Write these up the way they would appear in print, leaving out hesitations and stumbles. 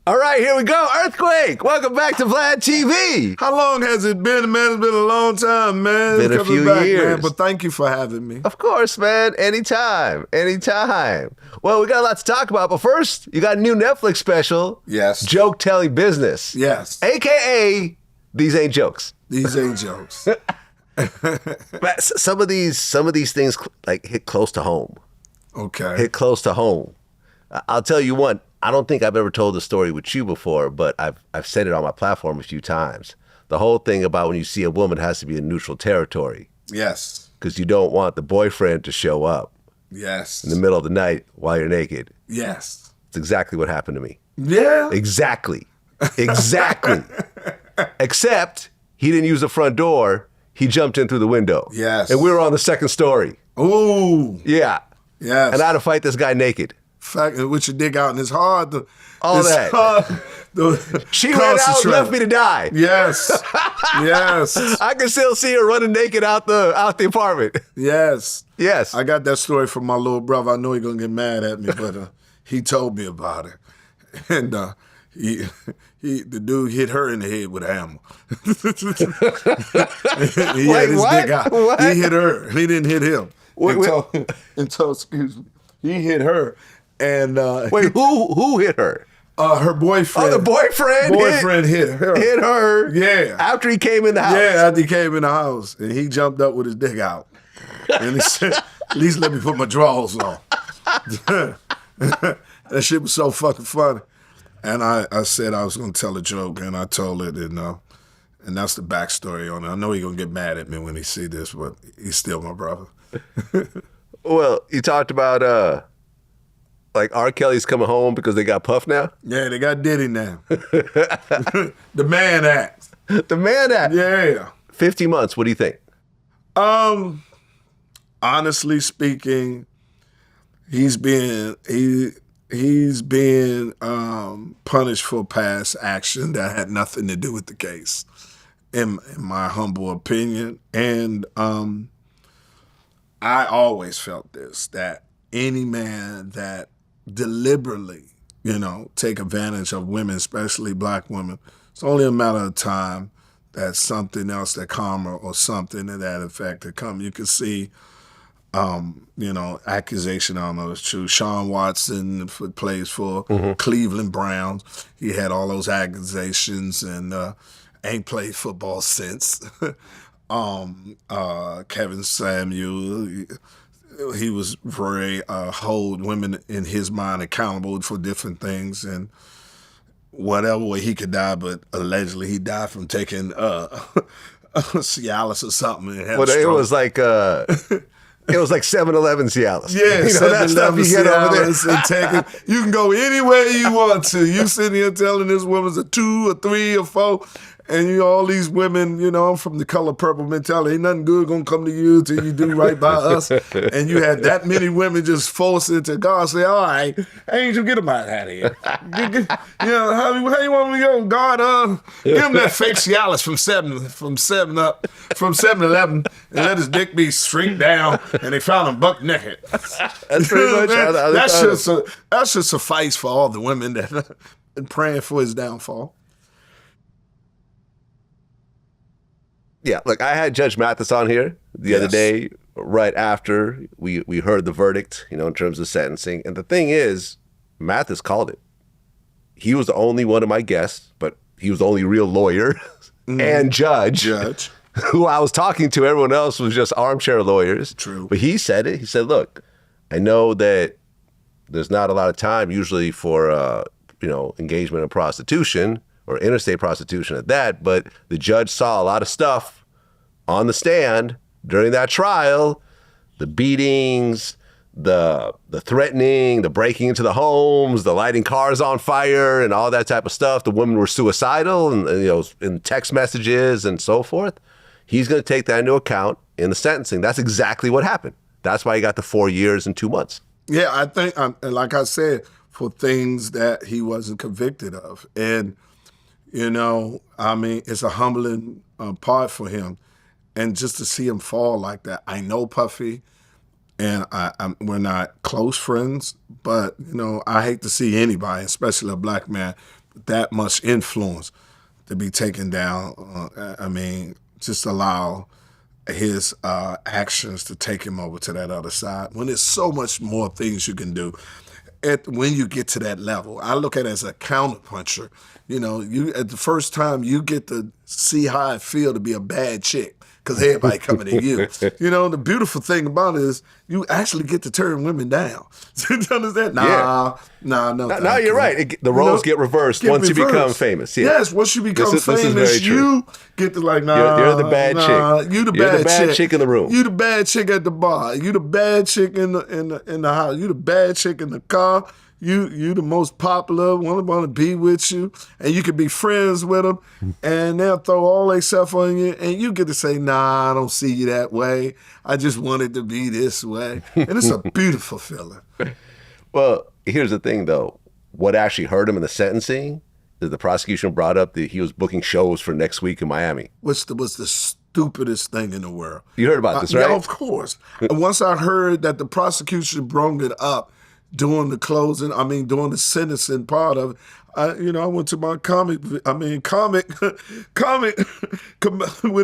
All right, here we go. Earthquake. Welcome back to Vlad TV. How long has it been, man? It's been a long time, man. Been a few years. Man. But thank you for having me. Of course, man. Anytime. Anytime. Well, we got a lot to talk about, but first, you got a new Netflix special. Yes. Joke Telling Business. Yes. AKA, These Ain't Jokes. These ain't jokes. But some of these things like hit close to home. Okay. Hit close to home. I'll tell you one. I don't think I've ever told the story with you before, but I've said it on my platform a few times. The whole thing about when you see a woman has to be in neutral territory. Yes. Because you don't want the boyfriend to show up. Yes. In the middle of the night while you're naked. Yes. It's exactly what happened to me. Yeah. Exactly. Exactly. Except he didn't use the front door. He jumped in through the window. Yes. And we were on the second story. Ooh. Yeah. Yes. And I had to fight this guy naked. Fact, with your dick out, and it's hard to... All that. She ran out and left me to die. Yes. Yes. I can still see her running naked out the apartment. Yes. Yes. I got that story from my little brother. I know he's going to get mad at me, but he told me about it. And the dude hit her in the head with a hammer. He had his dick out. What? He hit her. He didn't hit him. Excuse me. He hit her. And wait, who hit her? Her boyfriend. Oh, the boyfriend hit her. Hit her. Yeah. After he came in the house. Yeah, after he came in the house. And he jumped up with his dick out. And he said, at least let me put my drawers on. That shit was so fucking funny. And I said I was going to tell a joke, and I told it, and that's the backstory on it. I know he's going to get mad at me when he see this, but he's still my brother. Well, you talked about... like R. Kelly's coming home because they got Puff now? Yeah, they got Diddy now. The Man Act. The Man Act. Yeah. 50 months, what do you think? Honestly speaking, he's been punished for past action that had nothing to do with the case, in my humble opinion. And I always felt this, that any man that deliberately, take advantage of women, especially black women, it's only a matter of time that something else, that karma or something to that effect to come. You can see, accusation, I don't know if it's true. Sean Watson plays for Cleveland Browns. He had all those accusations and ain't played football since. Kevin Samuel, he was very hold women in his mind accountable for different things and whatever way he could die, but allegedly he died from taking Cialis or something. And had it was like 7-Eleven Cialis. Yeah, that stuff you get over there. And taking, you can go anywhere you want to. You sitting here telling this woman's a 2 or 3 or 4. And all these women, I'm from the color purple mentality. Ain't nothing good gonna come to you till you do right by us. And you had that many women just forced into God. Say, all right, Angel, get them out of here. How you want me to go? God, give him that fake Cialis from 7-Eleven, and let his dick be shrink down. And they found him buck naked. That's pretty much that should suffice for all the women that are praying for his downfall. Yeah, look, I had Judge Mathis on here the other day, right after we heard the verdict, in terms of sentencing. And the thing is, Mathis called it. He was the only one of my guests, but he was the only real lawyer and judge who I was talking to. Everyone else was just armchair lawyers. True. But he said it. He said, look, I know that there's not a lot of time usually for, engagement in prostitution, or interstate prostitution at that, but the judge saw a lot of stuff on the stand during that trial, the beatings, the threatening, the breaking into the homes, the lighting cars on fire and all that type of stuff. The women were suicidal and in text messages and so forth. He's going to take that into account in the sentencing. That's exactly what happened. That's why he got the 4 years and 2 months. Yeah, I think, like I said, for things that he wasn't convicted of. And it's a humbling part for him. And just to see him fall like that, I know Puffy, and we're not close friends, but, I hate to see anybody, especially a black man, that much influence to be taken down. I mean, just allow his actions to take him over to that other side when there's so much more things you can do. When you get to that level, I look at it as a counterpuncher. You know, you at the first time you get to see how it feel to be a bad chick because everybody coming at you. You know, the beautiful thing about it is you actually get to turn women down. You understand? No. Now you're right. The roles get reversed once you become famous. Yeah. Yes, once you become famous, you get to like, you're the bad chick. You the bad chick in the room. You the bad chick at the bar. You the bad chick in the house. You the bad chick in the car. You the most popular, want to be with you, and you can be friends with them, and they'll throw all their stuff on you, and you get to say, nah, I don't see you that way. I just want it to be this way. And it's a beautiful feeling. Well, here's the thing, though. What actually hurt him in the sentencing is the prosecution brought up that he was booking shows for next week in Miami. Which was the stupidest thing in the world. You heard about this, right? Yeah, of course. And once I heard that the prosecution brought it up, during the during the sentencing part of it, I went to my comic when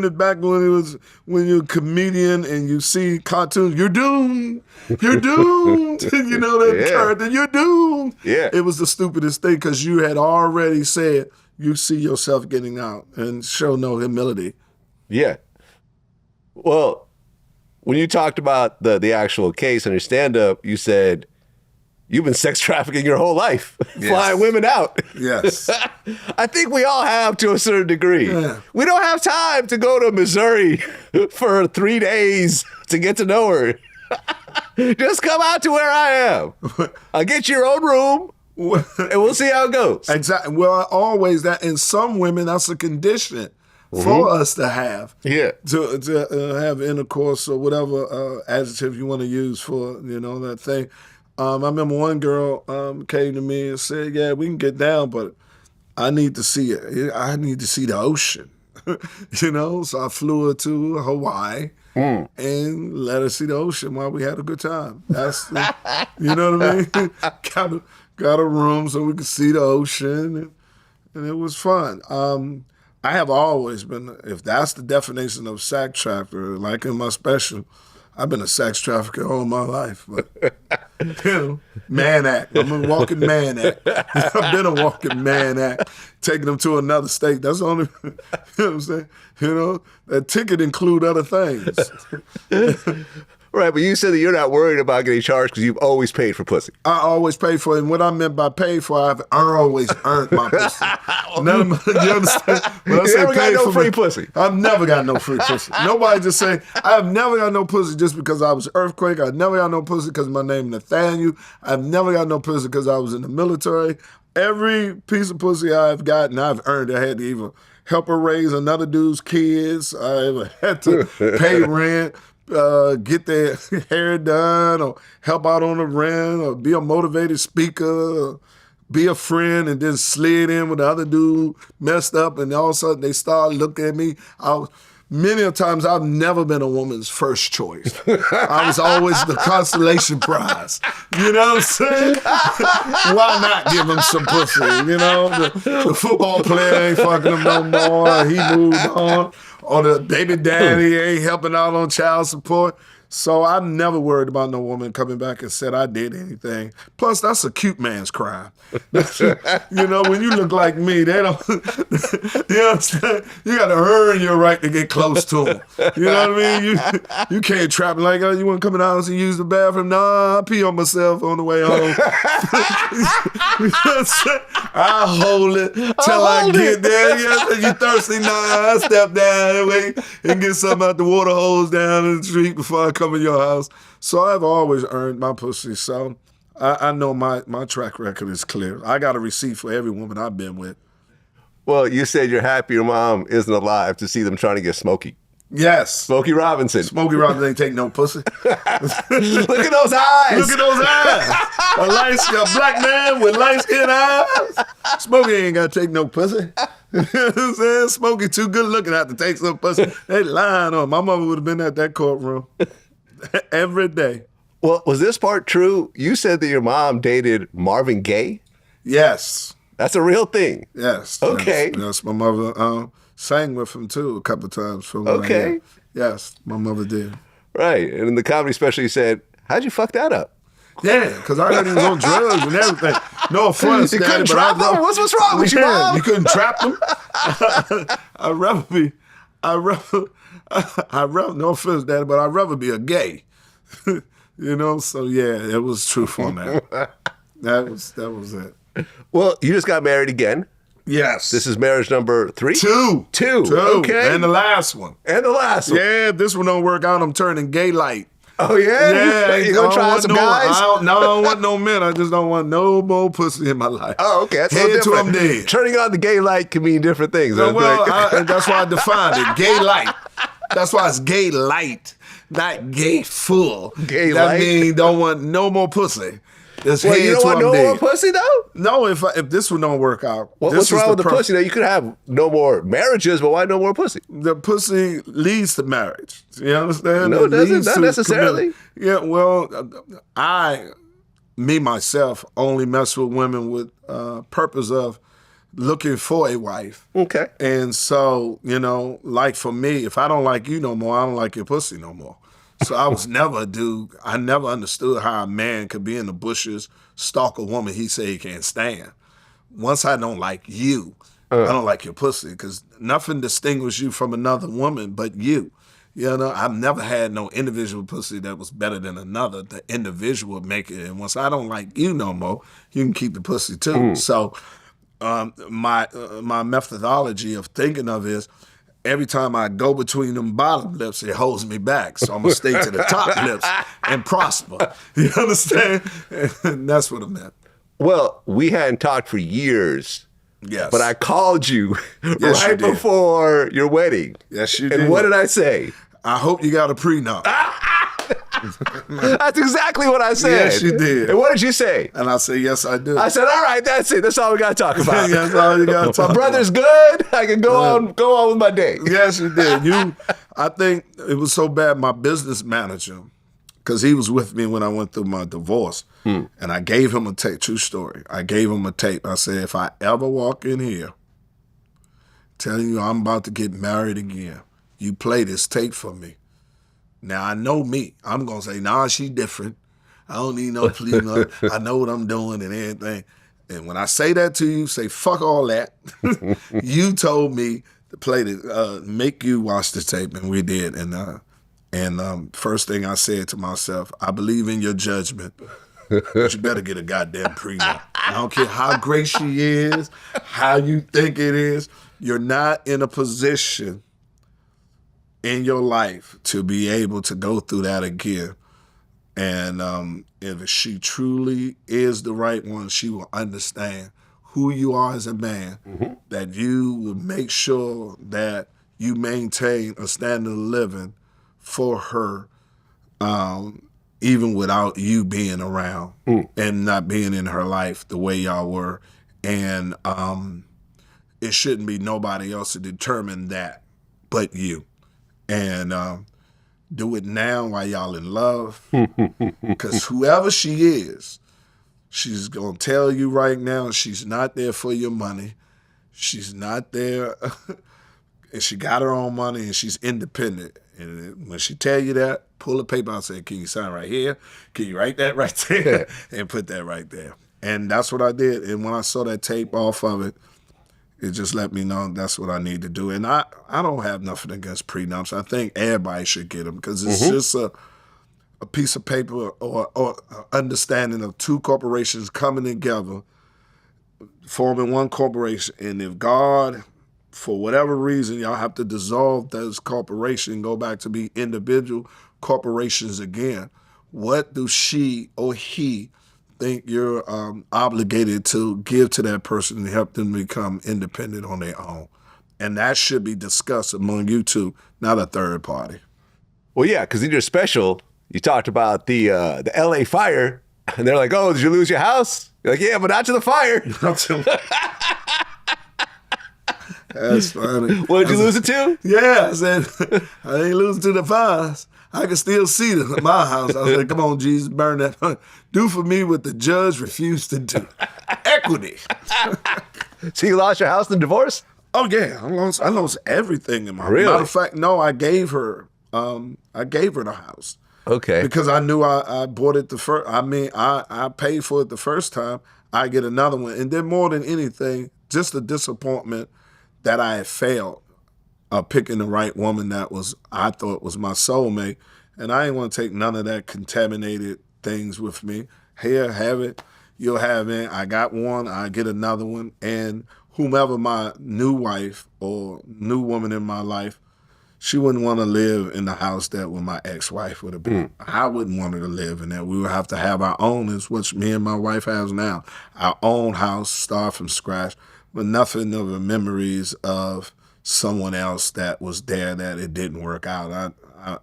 it back when you're a comedian and you see cartoons, you're doomed. You know that character, you're doomed. Yeah. It was the stupidest thing because you had already said you see yourself getting out and show no humility. Yeah. Well, when you talked about the actual case on your stand-up, you said, you've been sex trafficking your whole life, flying women out. Yes. I think we all have to a certain degree. Yeah. We don't have time to go to Missouri for 3 days to get to know her. Just come out to where I am. I'll get your own room, and we'll see how it goes. Exactly. Well, always that. In some women, that's a condition for us to have. Yeah. To have intercourse or whatever adjective you want to use for, that thing. I remember one girl came to me and said, yeah, we can get down, but I need to see it. I need to see the ocean, So I flew her to Hawaii and let her see the ocean while we had a good time. That's, you know what I mean? got a room so we could see the ocean, and it was fun. I have always been, if that's the definition of sex trafficker, like in my special, I've been a sex trafficker all my life, but man act. I'm a walking man act. I've been a walking man act, taking them to another state. That's the only, you know what I'm saying? That ticket include other things. Right, but you said that you're not worried about getting charged because you've always paid for pussy. I always pay for it, and what I meant by pay for, I've always earned my pussy. You understand? When I say never got pay no for free pussy. I've never got no free pussy. Nobody just say, I've never got no pussy just because I was earthquake. I've never got no pussy because my name is Nathaniel. I've never got no pussy because I was in the military. Every piece of pussy I've gotten, I've earned. I had to either help her raise another dude's kids. I had to pay rent. Get their hair done or help out on the rent or be a motivated speaker or be a friend and then slid in with the other dude, messed up, and all of a sudden they start looking at me. Many a times I've never been a woman's first choice. I was always the consolation prize. You know what I'm saying? Why not give him some pussy? The football player ain't fucking him no more. He moved on. Or the baby daddy ain't helping out on child support. So I'm never worried about no woman coming back and said I did anything. Plus, that's a cute man's crime. When you look like me, they don't, you understand? You got to earn your right to get close to them. You know what I mean? You can't trap me like, oh, you want to come in the house and use the bathroom? Nah, I pee on myself on the way home. You know what I'm saying? I hold it till I get there. You thirsty? Nah, I step down and get something out the water hose down in the street before I come in your house. So I've always earned my pussy. So I know my track record is clear. I got a receipt for every woman I've been with. Well, you said you're happy your mom isn't alive to see them trying to get Smokey. Yes. Smokey Robinson. Smokey Robinson ain't take no pussy. Look at those eyes. Look at those eyes. A black man with light-skinned eyes. Smokey ain't got to take no pussy. You know what I'm saying? Smokey too good looking out to take some pussy. They lying on him. My mother would have been at that courtroom every day. Well, was this part true? You said that your mom dated Marvin Gaye? Yes. That's a real thing. Yes. Okay. Yes. My mother sang with him too a couple of times. From what I Okay. hear. Yes, my mother did. Right. And in the comedy special, you said, how'd you fuck that up? Yeah, because I heard he was on drugs and everything. No offense, You Daddy, couldn't but trap them? What's wrong with you, Mom? You couldn't trap them? No offense, Daddy, but I'd rather be a gay. You know, so yeah, it was truth on that. That was it. Well, you just got married again. Yes. This is marriage number 3? Two. Okay. And the last one. Yeah, this one don't work out. I'm turning gay light. Oh, yeah? Yeah. You gonna try out some guys? I don't want no men. I just don't want no more pussy in my life. Oh, okay. That's a Head little to different. I'm dead. Turning on the gay light can mean different things. Well, that's why I defined it. Gay light. That's why it's gay light, not gay full. Gay that light? means don't want no more pussy. Just Well, head you don't to want I'm no dead. more pussy, though? No, if this one don't work out. What's wrong with the pussy? Now, you could have no more marriages, but why no more pussy? The pussy leads to marriage. You understand? No, it doesn't. leads Not to necessarily. Yeah, well, myself, only mess with women with purpose of looking for a wife. Okay. And so, like for me, if I don't like you no more, I don't like your pussy no more. So I was never a dude. I never understood how a man could be in the bushes, stalk a woman he say he can't stand. Once I don't like you, I don't like your pussy, because nothing distinguishes you from another woman but you. I've never had no individual pussy that was better than another. The individual make it. And once I don't like you no more, you can keep the pussy too. So my methodology of thinking of is, every time I go between them bottom lips, it holds me back. So I'm going to stay to the top lips and prosper. You understand? And that's what I meant. Well, we hadn't talked for years. Yes. But I called you Yes, right you did. before your wedding. Yes, you did. And what did I say? I hope you got a prenup. That's exactly what I said. Yes, you did. And what did you say? And I said, yes, I do. I said, all right, that's it. That's all we got to talk about. That's all you got to talk My about. brother's good. I can go on with my day. Yes, you did. I think it was so bad, my business manager, because he was with me when I went through my divorce, and I gave him a tape, true story. I gave him a tape. I said, if I ever walk in here telling you I'm about to get married again, you play this tape for me. Now, I know me. I'm going to say, nah, she different. I don't need no prenup. I know what I'm doing and everything. And when I say that to you, say, fuck all that. You told me to play the, make you watch the tape, and we did. And first thing I said to myself, I believe in your judgment, but you better get a goddamn prenup. I don't care how great she is, how you think it is. You're not in a position in your life to be able to go through that again. And if she truly is the right one, she will understand who you are as a man, that you will make sure that you maintain a standard of living for her, even without you being around and not being in her life the way y'all were. And it shouldn't be nobody else to determine that but you. And do it now while y'all in love, because whoever she is, she's going to tell you right now she's not there for your money. She's not there, and she got her own money, and she's independent. And when she tell you that, pull a paper out and say, can you sign right here? Can you write that right there? And put that right there. And that's what I did. And when I saw that tape off of it, it just let me know that's what I need to do. And I don't have nothing against prenups. I think everybody should get them, because it's just a piece of paper or understanding of two corporations coming together, forming one corporation. And if God, for whatever reason, y'all have to dissolve those corporations and go back to be individual corporations again, what do she or he think you're obligated to give to that person and help them become independent on their own? And that should be discussed among you two, not a third party. Well, yeah, because in your special, you talked about the LA fire, and they're like, oh, did you lose your house? You're like, yeah, but not to the fire. That's funny. What, did you lose it to? Yeah, I said, I ain't losing to the fires. I can still see my house. I said, come on, Jesus, burn that. Do for me what the judge refused to do. Equity. So you lost your house in the divorce? Oh yeah, I lost everything in my Really? Matter of fact, no, I gave her the house. Okay. Because I knew I bought it the first. I mean, I paid for it the first time. I get another one, and then more than anything, just the disappointment that I had failed picking the right woman that I thought was my soulmate, and I didn't want to take none of that contaminated things with me. Here, have it. You'll have it. I got one. I get another one, and whomever my new wife or new woman in my life, she wouldn't want to live in the house that with my ex-wife would have been. I wouldn't want her to live in that. We would have to have our own, is what me and my wife has now. Our own house, start from scratch, but nothing of the memories of someone else that was there that it didn't work out.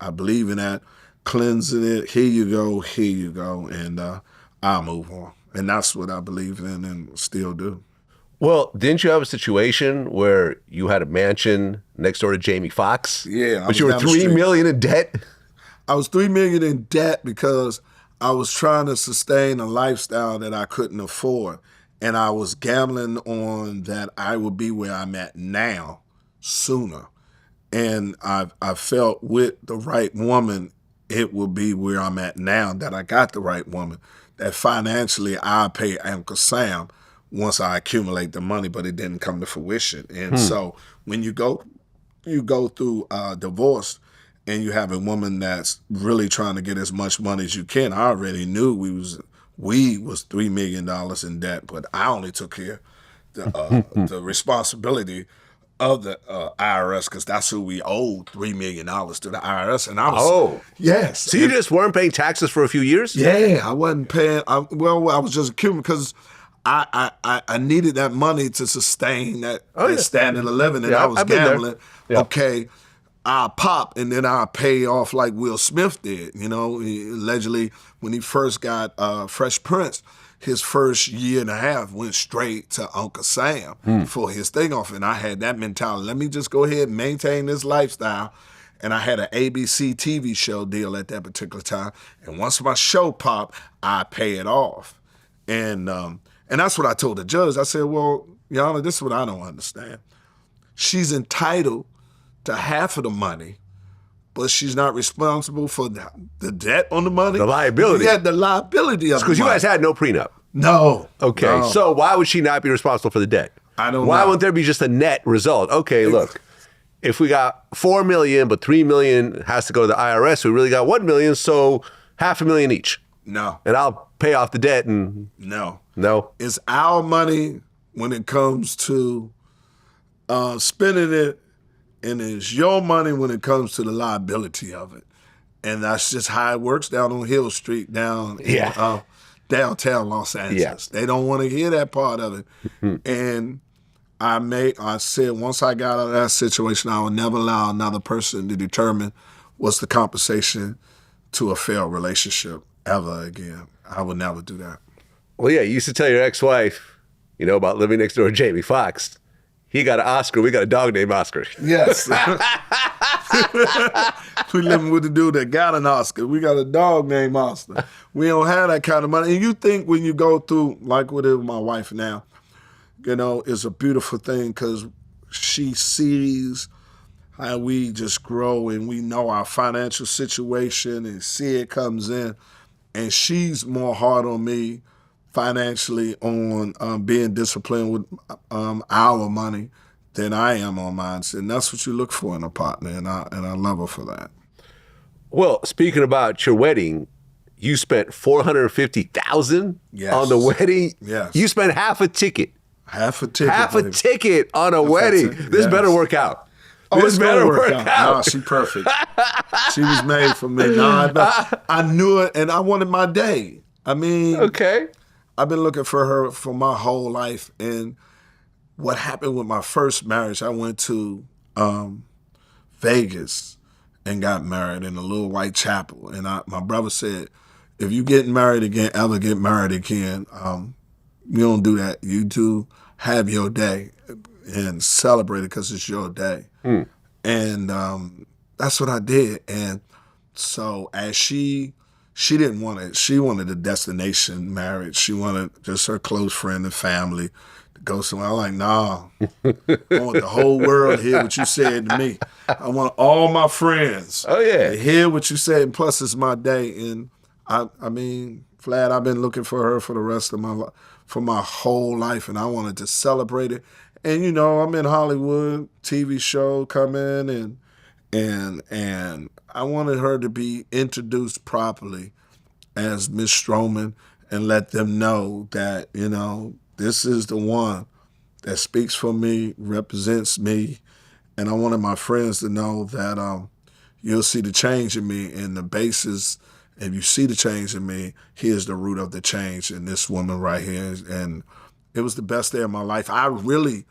I believe in that, cleansing it. Here you go, and I'll move on. And that's what I believe in and still do. Well, didn't you have a situation where you had a mansion next door to Jamie Foxx? Yeah. But you were $3 million in debt? I was $3 million in debt because I was trying to sustain a lifestyle that I couldn't afford. And I was gambling on that I would be where I'm at now sooner. And I felt with the right woman, it will be where I'm at now, that I got the right woman, that financially I'll pay Uncle Sam once I accumulate the money, but it didn't come to fruition. And so when you go through a divorce and you have a woman that's really trying to get as much money as you can, I already knew we was $3 million in debt, but I only took care the responsibility of the IRS, because that's who we owed $3 million to, the IRS. And I was, yes. So you just weren't paying taxes for a few years? Yeah, I wasn't paying. I was just accumulating because I needed that money to sustain that standard of living, and I was gambling. Yeah. Okay, I'll pop and then I'll pay off like Will Smith did. You know, allegedly when he first got Fresh Prince, his first year and a half went straight to Uncle Sam for his thing off. And I had that mentality. Let me just go ahead and maintain this lifestyle. And I had an ABC TV show deal at that particular time. And once my show popped, I pay it off. And that's what I told the judge. I said, well, Your Honor, this is what I don't understand. She's entitled to half of the money, but she's not responsible for the debt on the money. The liability. Yeah, the liability of the money. Because you guys had no prenup. No. Okay, no. So why would she not be responsible for the debt? I don't know. Why wouldn't there be just a net result? Okay, look, if we got $4 million, but $3 million has to go to the IRS, we really got $1 million, so $500,000 each. No. And I'll pay off the debt and... No. No? It's our money when it comes to spending it, and it's your money when it comes to the liability of it. And that's just how it works down on Hill Street, down in downtown Los Angeles. Yeah. They don't want to hear that part of it. And I said once I got out of that situation, I would never allow another person to determine what's the compensation to a failed relationship ever again. I would never do that. Well, yeah, you used to tell your ex-wife, about living next door to Jamie Foxx. He got an Oscar. We got a dog named Oscar. Yes. We living with the dude that got an Oscar. We got a dog named Oscar. We don't have that kind of money. And you think when you go through, like with my wife now, it's a beautiful thing because she sees how we just grow and we know our financial situation and see it comes in. And she's more hard on me financially on being disciplined with our money than I am on mine. And that's what you look for in a partner, and I love her for that. Well, speaking about your wedding, you spent $450,000 on the wedding. Yes. You spent half a ticket. Half a ticket. Half a ticket on a wedding. This better work out. Oh, this better work out. No, she perfect. She was made for me. No, I knew it, and I wanted my day. I mean, okay. I've been looking for her for my whole life. And what happened with my first marriage, I went to Vegas and got married in a little white chapel. And my brother said, if you get married again, ever get married again, you don't do that. You do have your day and celebrate it because it's your day. And that's what I did. And so as she didn't want it. She wanted a destination marriage. She wanted just her close friend and family to go somewhere. I'm like, nah. I want the whole world to hear what you said to me. I want all my friends to hear what you said. And plus, it's my day. And I mean, Vlad, I've been looking for her for the rest of my life, for my whole life, and I wanted to celebrate it. And you know, I'm in Hollywood, TV show coming, and I wanted her to be introduced properly as Miss Stroman and let them know that, you know, this is the one that speaks for me, represents me, and I wanted my friends to know that you'll see the change in me, and the basis, if you see the change in me, here's the root of the change in this woman right here. And it was the best day of my life. I really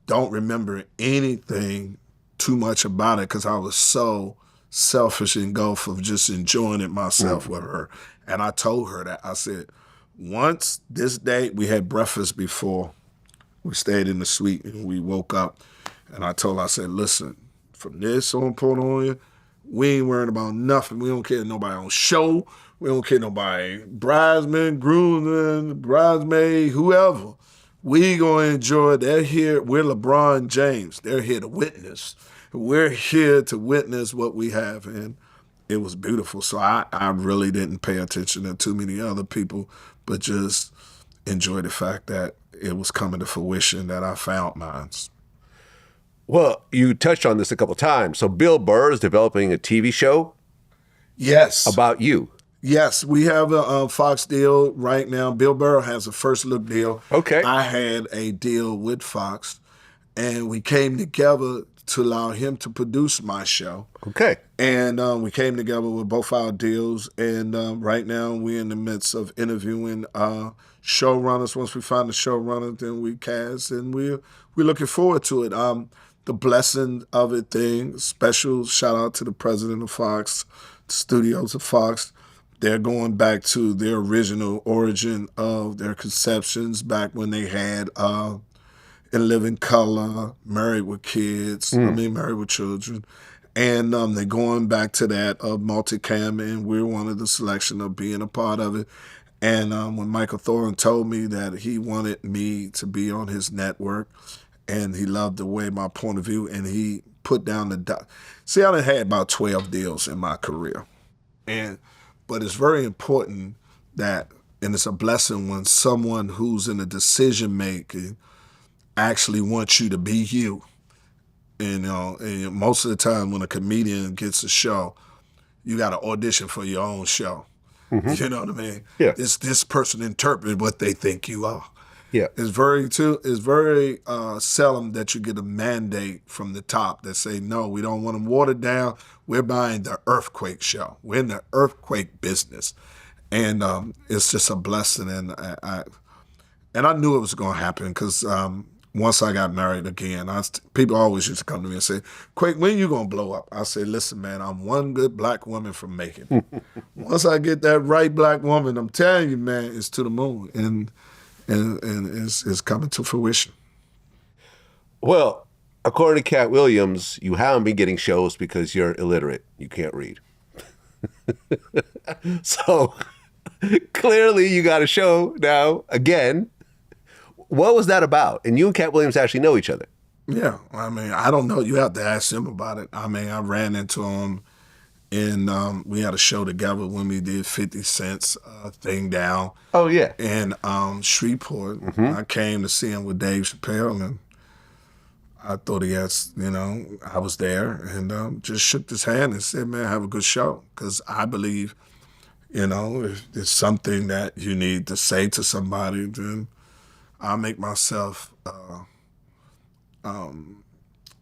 don't remember anything too much about it because I was so selfish and engulfed of just enjoying it myself with her. And I told her that. I said, once this day, we had breakfast before. We stayed in the suite and we woke up. And I told her, I said, listen, from this point on, we ain't worrying about nothing. We don't care nobody on show. We don't care nobody, bridesman, groomsman, bridesmaid, whoever. We gonna enjoy it. They're here. We're LeBron James. They're here to witness. We're here to witness what we have. And it was beautiful. So I really didn't pay attention to too many other people, but just enjoy the fact that it was coming to fruition, that I found mine. Well, you touched on this a couple times. So Bill Burr is developing a TV show? Yes. About you? Yes, we have a Fox deal right now. Bill Burr has a first look deal. Okay. I had a deal with Fox, and we came together to allow him to produce my show. Okay. And we came together with both our deals, and right now we're in the midst of interviewing showrunners. Once we find the showrunner, then we cast, and we're looking forward to it. The blessing of it thing, special shout out to the president of Fox, studios of Fox. They're going back to their original origin of their conceptions back when they had In Living Color, Married with Kids, Married with Children. And they're going back to that of multicam, and we're one of the selection of being a part of it. And when Michael Thorne told me that he wanted me to be on his network, and he loved the way my point of view, and he put down the see, I done had about 12 deals in my career. But it's very important that, and it's a blessing when someone who's in a decision making actually wants you to be you. And most of the time when a comedian gets a show, you got to audition for your own show. Mm-hmm. You know what I mean? Yeah. This person interpret what they think you are. Yeah. It's very seldom that you get a mandate from the top that say, no, we don't want them watered down. We're buying the earthquake show. We're in the earthquake business. And it's just a blessing. And I knew it was going to happen because once I got married again, people always used to come to me and say, Quake, when you going to blow up? I say, listen, man, I'm one good black woman from making it. Once I get that right black woman, I'm telling you, man, it's to the moon. And it's coming to fruition. Well, according to Katt Williams, you haven't been getting shows because you're illiterate. You can't read. So clearly you got a show now again. What was that about? And you and Katt Williams actually know each other. Yeah. I mean, I don't know. You have to ask him about it. I mean, I ran into him and we had a show together when we did 50 Cent's thing down. Oh, yeah. In Shreveport. Mm-hmm. I came to see him with Dave Chappelle, and I thought he had, I was there, and just shook his hand and said, man, have a good show. Because I believe, if there's something that you need to say to somebody, then I'll make myself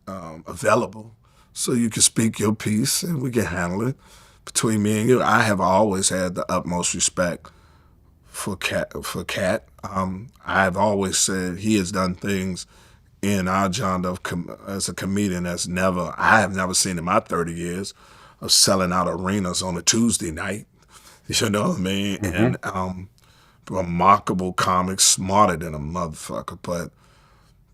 available. So you can speak your piece and we can handle it. Between me and you, I have always had the utmost respect for Katt. I have always said he has done things in our genre as a comedian I have never seen in my 30 years of selling out arenas on a Tuesday night. You know what I mean? Mm-hmm. And remarkable comics, smarter than a motherfucker, but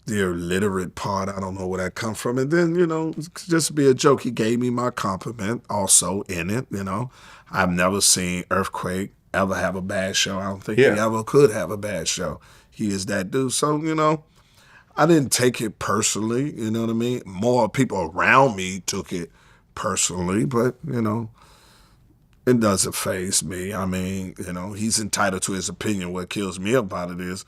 the illiterate part, I don't know where that come from. And then, just to be a joke, he gave me my compliment also in it, I've never seen Earthquake ever have a bad show. I don't think Yeah. he ever could have a bad show. He is that dude. So, you know, I didn't take it personally, you know what I mean? More people around me took it personally, but, you know, it doesn't faze me. I mean, you know, he's entitled to his opinion. What kills me about it is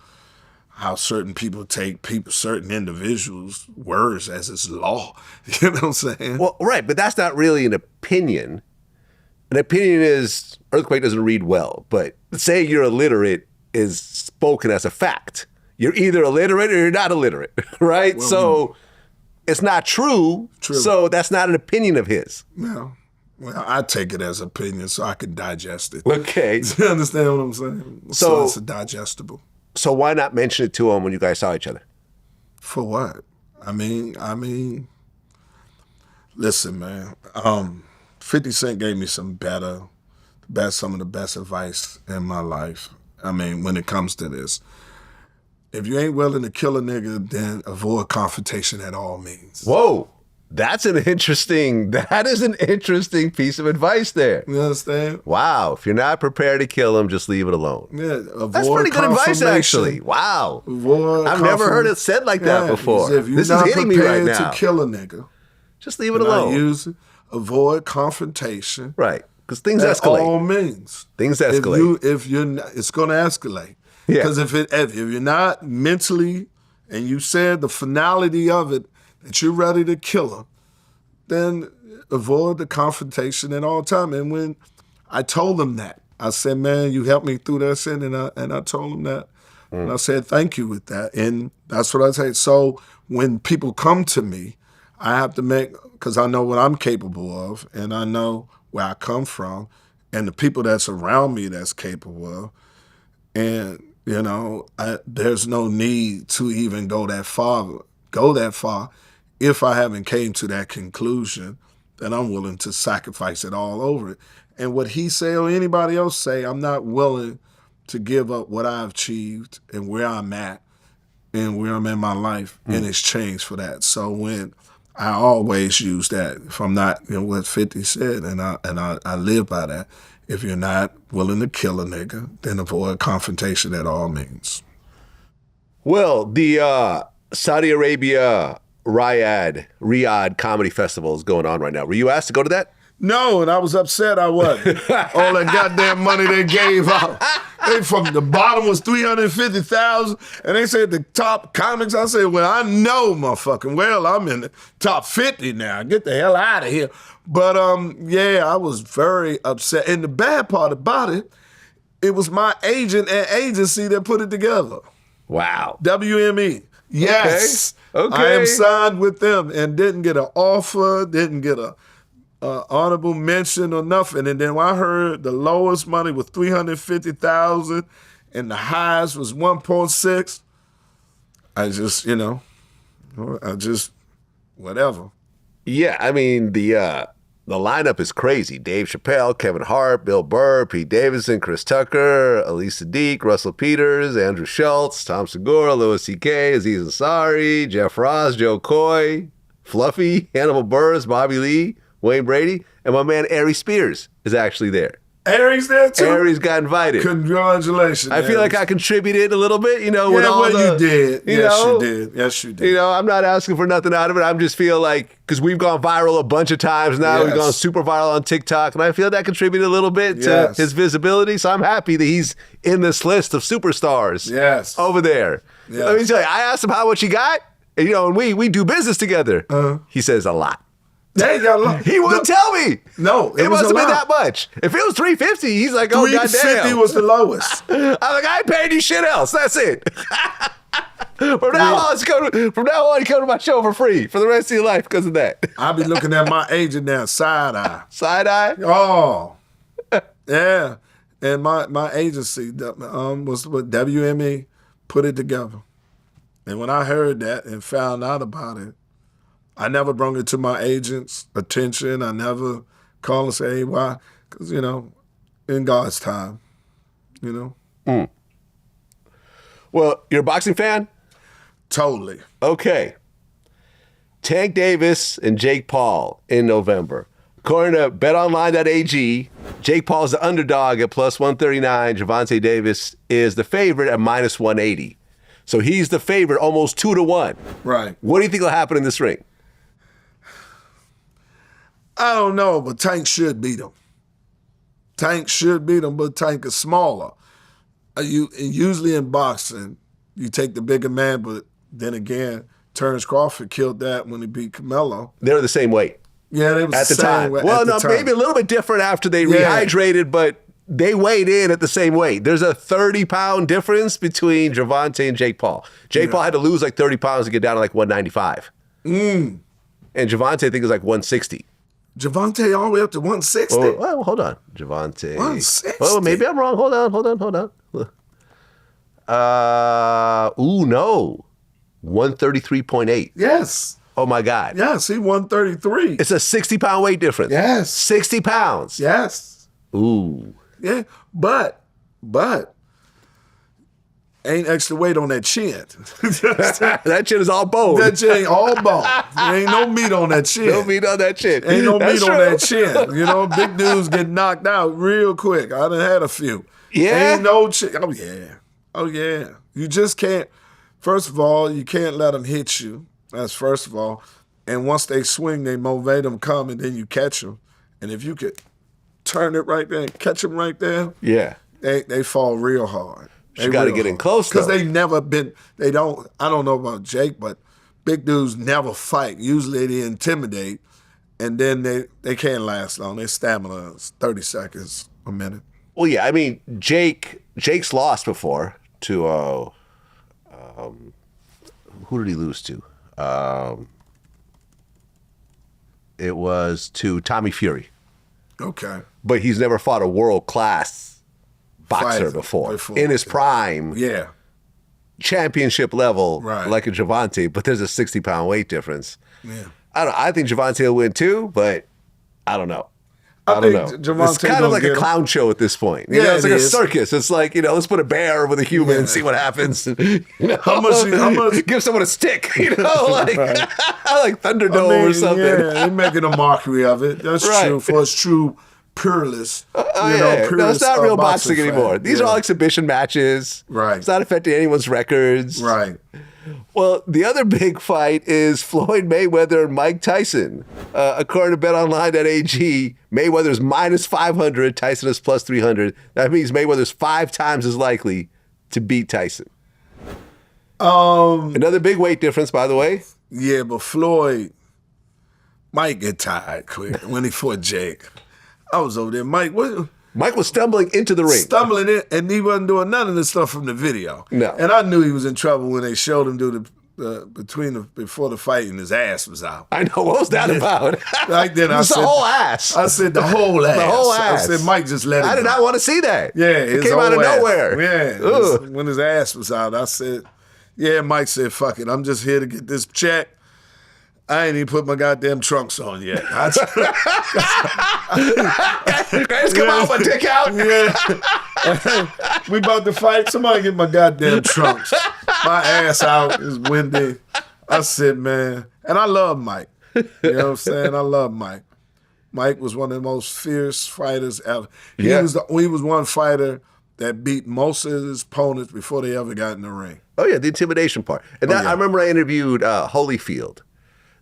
how certain people take certain individuals' words as it's law. You know what I'm saying? Well, right, but that's not really an opinion. An opinion is earthquake doesn't read well, but saying you're illiterate is spoken as a fact. You're either illiterate or you're not illiterate, right? Well, so it's not true, so that's not an opinion of his. No. Well, I take it as opinion so I can digest it. Okay. You understand what I'm saying? So it's digestible. So why not mention it to him when you guys saw each other? For what? I mean, listen, man. 50 Cent gave me some of the best advice in my life. I mean, when it comes to this. If you ain't willing to kill a nigga, then avoid confrontation at all means. Whoa. That is an interesting piece of advice there. You understand? Wow. If you're not prepared to kill him, just leave it alone. Yeah, That's pretty good advice, actually. Wow. I've never heard it said like that before. If you're this not is hitting me right prepared now. to kill a nigga, just leave it alone. Avoid confrontation. Right. Because things at escalate. all means. Things escalate. If you're not, it's going to escalate. Yeah. Because if you're not mentally, and you said the finality of it, that you're ready to kill him, then avoid the confrontation at all time. And when I told him that, I said, man, you helped me through that sin, and I told him that. And I said, thank you with that. And that's what I say. So when people come to me, I have to because I know what I'm capable of, and I know where I come from, and the people that's around me that's capable of. And, you know, there's no need to even go that far. If I haven't came to that conclusion, then I'm willing to sacrifice it all over it. And what he say or anybody else say, I'm not willing to give up what I've achieved and where I'm at and where I'm in my life in exchange for that. So when I always use that, if I'm not, you know, what 50 said, and I live by that. If you're not willing to kill a nigga, then avoid confrontation at all means. Well, the Saudi Arabia Riyadh Comedy Festival is going on right now. Were you asked to go to that? No, and I was upset I wasn't. All that goddamn money they gave out. They from the bottom was $350,000, and they said the top comics. I said, well, I know, motherfucking well, I'm in the top 50 now. Get the hell out of here. But yeah, I was very upset. And the bad part about it, it was my agent and agency that put it together. Wow. WME. Yes. Okay. I am signed with them and didn't get an offer, didn't get a honorable mention or nothing. And then when I heard the lowest money was $350,000 and the highest was 1.6, I just, whatever. Yeah, I mean, the lineup is crazy. Dave Chappelle, Kevin Hart, Bill Burr, Pete Davidson, Chris Tucker, Elise Sadiq, Russell Peters, Andrew Schultz, Tom Segura, Louis C.K., Aziz Ansari, Jeff Ross, Joe Coy, Fluffy, Hannibal Buress, Bobby Lee, Wayne Brady, and my man Ari Spears is actually there. Ari's there too? Ari's got invited. Congratulations. I feel like I contributed a little bit, with all you did. you did. Yes, you did. I'm not asking for nothing out of it. I just feel like, because we've gone viral a bunch of times now, we've gone super viral on TikTok, and I feel that contributed a little bit to his visibility, so I'm happy that he's in this list of superstars over there. Yes. Let me tell you, I asked him how much he got, and, and we do business together. He says a lot. They got a lot. He wouldn't tell me. No, it must have been that much. If it was $350, he's like, oh, goddamn. $350 was the lowest. I'm like, I ain't paying you shit else. That's it. From now on, you come to my show for free for the rest of your life because of that. I'll be looking at my agent now, side eye. Side eye? Oh, yeah. And my agency was what WME put it together. And when I heard that and found out about it, I never brought it to my agent's attention. I never called and say, hey, why? Because, in God's time, Well, you're a boxing fan? Totally. Okay. Tank Davis and Jake Paul in November. According to betonline.ag, Jake Paul's the underdog at plus 139. Gervonta Davis is the favorite at minus 180. So he's the favorite almost 2-1. Right. What do you think will happen in this ring? I don't know, but Tank should beat him. Tank should beat him, but Tank is smaller. Usually in boxing, you take the bigger man, but then again, Terrence Crawford killed that when he beat Canelo. They're the same weight. Yeah, they was at the time. Well, no, maybe a little bit different after they rehydrated, but they weighed in at the same weight. There's a 30-pound difference between Gervonta and Jake Paul. Jake Paul had to lose like 30 pounds to get down to like 195. And Gervonta, I think, is like 160. Gervonta all the way up to 160? Well, hold on. Gervonta. 160? Oh, maybe I'm wrong. Hold on. No. 133.8. Yes. Oh, my God. Yes, he 133. It's a 60-pound weight difference. Yes. 60 pounds. Yes. Ooh. Yeah, but ain't extra weight on that chin. That chin is all bone. That chin ain't all bone. There ain't no meat on that chin. No meat on that chin. Ain't no meat on that chin. You know, big dudes get knocked out real quick. I done had a few. Yeah? Ain't no chin. Oh, yeah. Oh, yeah. You just can't. First of all, you can't let them hit you. That's first of all. And once they swing, they motivate them come, and then you catch them. And if you could turn it right there and catch them right there, they fall real hard. You got to get in close, because they never been. I don't know about Jake, but big dudes never fight. Usually they intimidate, and then they can't last long. Their stamina is 30 seconds, a minute. Well, yeah, I mean, Jake's lost before to who did he lose to? It was to Tommy Fury. Okay. But he's never fought a world-class boxer before. In his prime. Yeah. Championship level, right, like a Gervonta, but there's a 60-pound weight difference. Yeah. I think Gervonta will win too, but I don't know. I don't know. It's kind of like a clown show at this point. You know, it's like a circus. It's like, let's put a bear with a human and see what happens. How much? Give someone a stick, like like Thunderdome or something. Yeah, they're making a mockery of it. That's true for us true purists. No, it's not real boxing anymore. These are all exhibition matches. Right. It's not affecting anyone's records. Right. Well, the other big fight is Floyd Mayweather and Mike Tyson. According to betonline.ag, Mayweather's minus 500, Tyson is plus 300. That means Mayweather's 5 times as likely to beat Tyson. Another big weight difference, by the way. Yeah, but Floyd might get tired quick when he fought Jake. I was over there. Mike was stumbling into the ring. Stumbling in, and he wasn't doing none of the stuff from the video. No. And I knew he was in trouble when they showed him do before the fight and his ass was out. I know. What was that about? Right then I said, the whole ass. I said the whole ass. The whole ass. I said, Mike, just let it go. I did not want to see that. Yeah. It came out of nowhere. Yeah. When his ass was out, I said, yeah, Mike said, fuck it. I'm just here to get this check. I ain't even put my goddamn trunks on yet. Guys, come on, my dick out. Yeah. We about to fight. Somebody get my goddamn trunks. My ass out. It's windy. I said, man. And I love Mike. You know what I'm saying? I love Mike. Mike was one of the most fierce fighters ever. He was one fighter that beat most of his opponents before they ever got in the ring. Oh, yeah, the intimidation part. And I remember I interviewed Holyfield.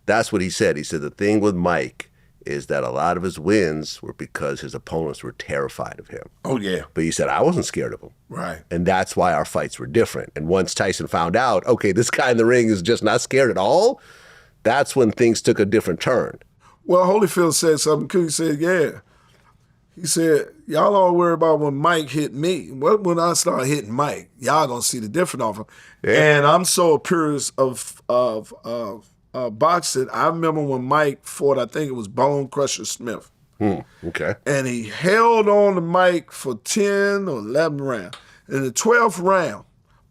That's what he said. He said the thing with Mike is that a lot of his wins were because his opponents were terrified of him. Oh, yeah. But he said, I wasn't scared of him. Right. And that's why our fights were different. And once Tyson found out, okay, this guy in the ring is just not scared at all, that's when things took a different turn. Well, Holyfield said something cool. He said, yeah. He said, y'all all worry about when Mike hit me. When I start hitting Mike, y'all gonna see the difference of him. Yeah. And I'm so a purist of boxing. I remember when Mike fought, I think it was Bone Crusher Smith. Okay. And he held on to Mike for 10 or 11 rounds. In the 12th round,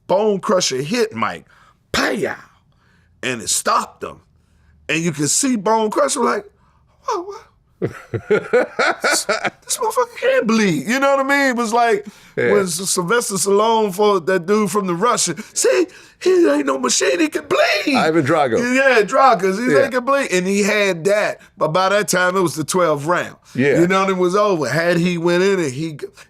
Bone Crusher hit Mike. Pow! And it stopped him. And you could see Bone Crusher like, what? This motherfucker can't bleed. You know what I mean? It was like when Sylvester Stallone fought that dude from the Russian. See, he ain't no machine. He can bleed. Ivan Drago. Yeah, Drago. He can bleed. And he had that. But by that time, it was the 12th round. Yeah. You know, it was over. Had he went in it,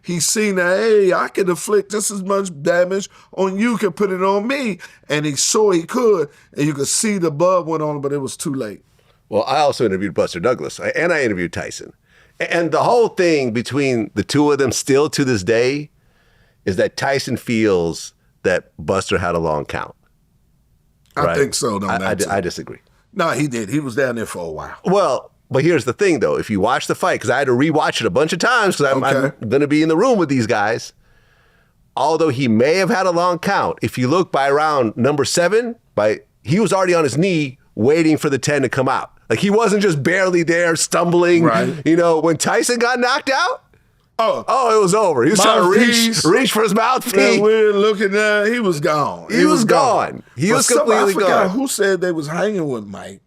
he seen that, hey, I could inflict just as much damage on you, could put it on me. And he saw he could. And you could see the blood went on, but it was too late. Well, I also interviewed Buster Douglas, and I interviewed Tyson. And the whole thing between the two of them still to this day is that Tyson feels that Buster had a long count. I right? think so. I disagree. No, he did. He was down there for a while. Well, but here's the thing, though. If you watch the fight, because I had to rewatch it a bunch of times because I'm going to be in the room with these guys, although he may have had a long count, if you look by round number 7, he was already on his knee waiting for the 10 to come out. Like, he wasn't just barely there, stumbling. Right. You know, when Tyson got knocked out, it was over. He was trying to reach for his mouthpiece. We're looking at, he was gone. He was gone. He was completely gone. I forgot who said they was hanging with Mike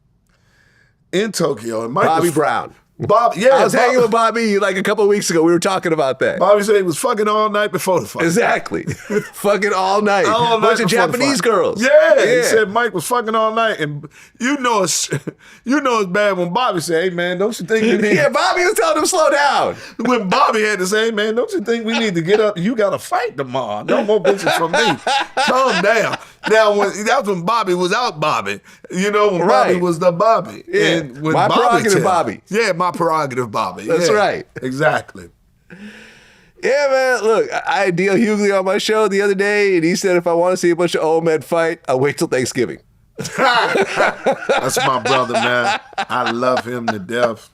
in Tokyo. And Mike Bobby Brown. I was hanging with Bobby like a couple of weeks ago. We were talking about that. Bobby said he was fucking all night before the fight. Exactly. Fucking all night. A bunch of Japanese girls. Yeah. He said Mike was fucking all night. And you know it's bad when Bobby said, hey, man, don't you think we need... Yeah, Bobby was telling him to slow down. When Bobby had to say, hey, man, don't you think we need to get up? You got to fight tomorrow. No more bitches from me. Calm down. Now, that's when Bobby was out Bobby. You know, when Bobby was the Bobby. Yeah. And when my prerogative Bobby. Yeah, my prerogative Bobby. That's right. Exactly. Yeah, man. Look, I had Dale Hughley on my show the other day, and he said if I want to see a bunch of old men fight, I'll wait till Thanksgiving. That's my brother, man. I love him to death.